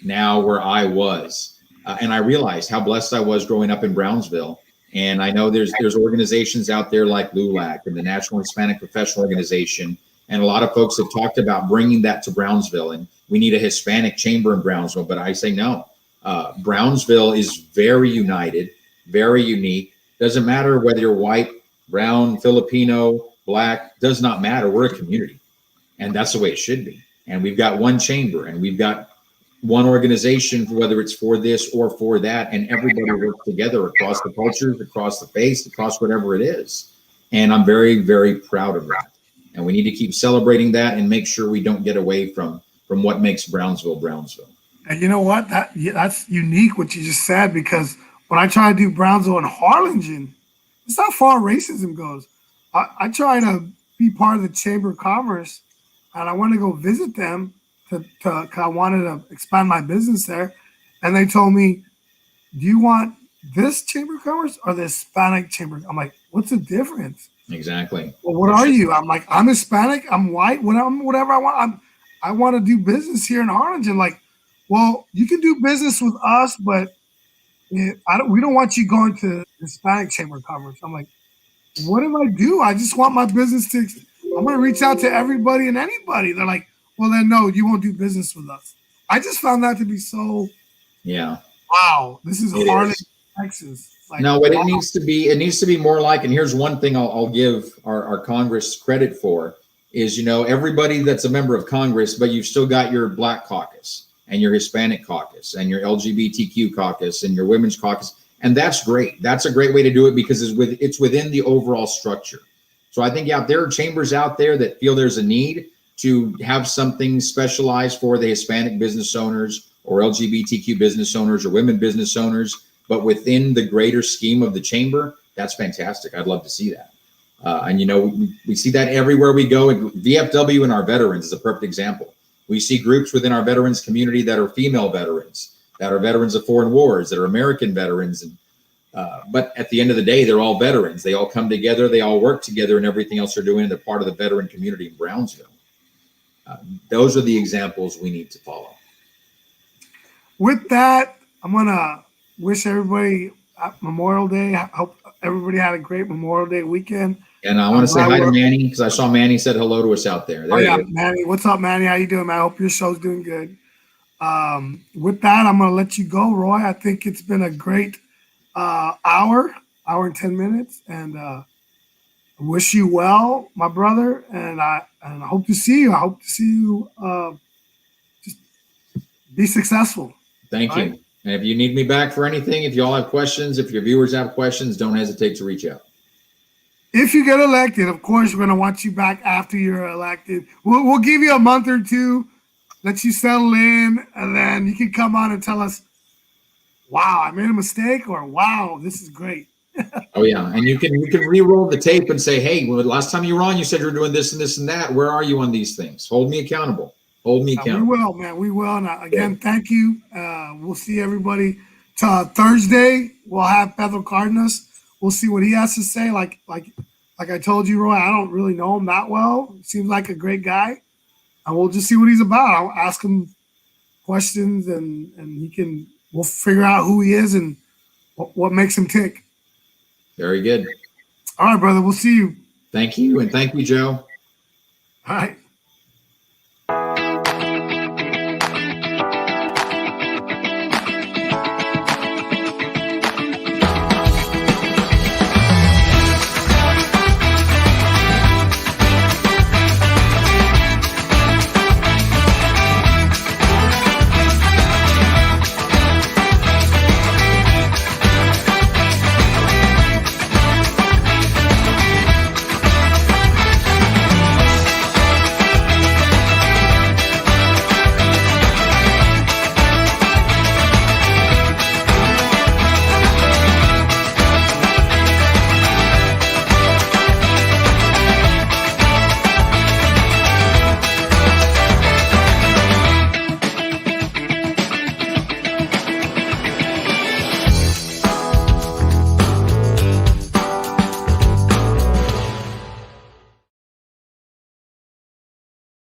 now where I was. And I realized how blessed I was growing up in Brownsville. And I know there's organizations out there like LULAC and the National Hispanic Professional Organization. And a lot of folks have talked about bringing that to Brownsville. And we need a Hispanic chamber in Brownsville. But I say no. Brownsville is very united, very unique. Doesn't matter whether you're white, brown, Filipino, black, does not matter. We're a community. And that's the way it should be. And we've got one chamber and we've got one organization, whether it's for this or for that, and everybody works together across the cultures, across the faith, across whatever it is. And I'm very, very proud of that. And we need to keep celebrating that and make sure we don't get away from what makes Brownsville, Brownsville. And you know what? That's unique what you just said, because when I try to do Brownsville and Harlingen, it's not far racism goes. I try to be part of the Chamber of Commerce, and I want to go visit them cause I wanted to expand my business there. And they told me, do you want this Chamber of Commerce or the Hispanic Chamber? I'm like, what's the difference? Exactly. Well, what are you? I'm like, I'm Hispanic, I'm white, whatever I want. I want to do business here in Harlingen. Like, well, you can do business with us, but we don't want you going to the Hispanic Chamber of Commerce. I'm like, what do I do? I just want my business I'm going to reach out to everybody and anybody. They're like, well, then no, you won't do business with us. I just found that to be so. Yeah. Wow, this is Harlingen, Texas. Like, no, what wow. It needs to be more like, and here's one thing I'll give our Congress credit for is, everybody that's a member of Congress, but you've still got your Black caucus and your Hispanic caucus and your LGBTQ caucus and your women's caucus. And that's great. That's a great way to do it because it's within the overall structure. So I think, yeah, there are chambers out there that feel there's a need to have something specialized for the Hispanic business owners or LGBTQ business owners or women business owners, but within the greater scheme of the chamber, that's fantastic. I'd love to see that. And, we see that everywhere we go. VFW and our veterans is a perfect example. We see groups within our veterans community that are female veterans, that are veterans of foreign wars, that are American veterans. And but at the end of the day, they're all veterans. They all come together. They all work together and everything else they're doing. They're part of the veteran community in Brownsville. Those are the examples we need to follow. With that, I'm going to wish everybody Memorial Day. I hope everybody had a great Memorial Day weekend. And I want to say hi to Manny because I saw Manny said hello to us out there. Manny. What's up, Manny? How you doing, man? I hope your show's doing good. With that, I'm going to let you go, Roy. I think it's been a great hour and 10 minutes. And I wish you well, my brother. And I hope to see you. I hope to see you just be successful. Thank you. Right? And if you need me back for anything, if you all have questions, if your viewers have questions, don't hesitate to reach out. If you get elected, of course, we're going to want you back after you're elected. We'll give you a month or two, let you settle in, and then you can come on and tell us, wow, I made a mistake, or wow, this is great. Oh, yeah. And you can re-roll the tape and say, hey, well, last time you were on, you said you were doing this and this and that. Where are you on these things? Hold me accountable. Hold me accountable. We will, man. We will. And again, thank you. We'll see everybody Thursday. We'll have Pedro Cardenas. We'll see what he has to say. Like I told you, Roy, I don't really know him that well. Seems like a great guy. And we'll just see what he's about. I'll ask him questions and we'll figure out who he is and what makes him tick. Very good. All right, brother. We'll see you. Thank you. And thank you, Joe. All right.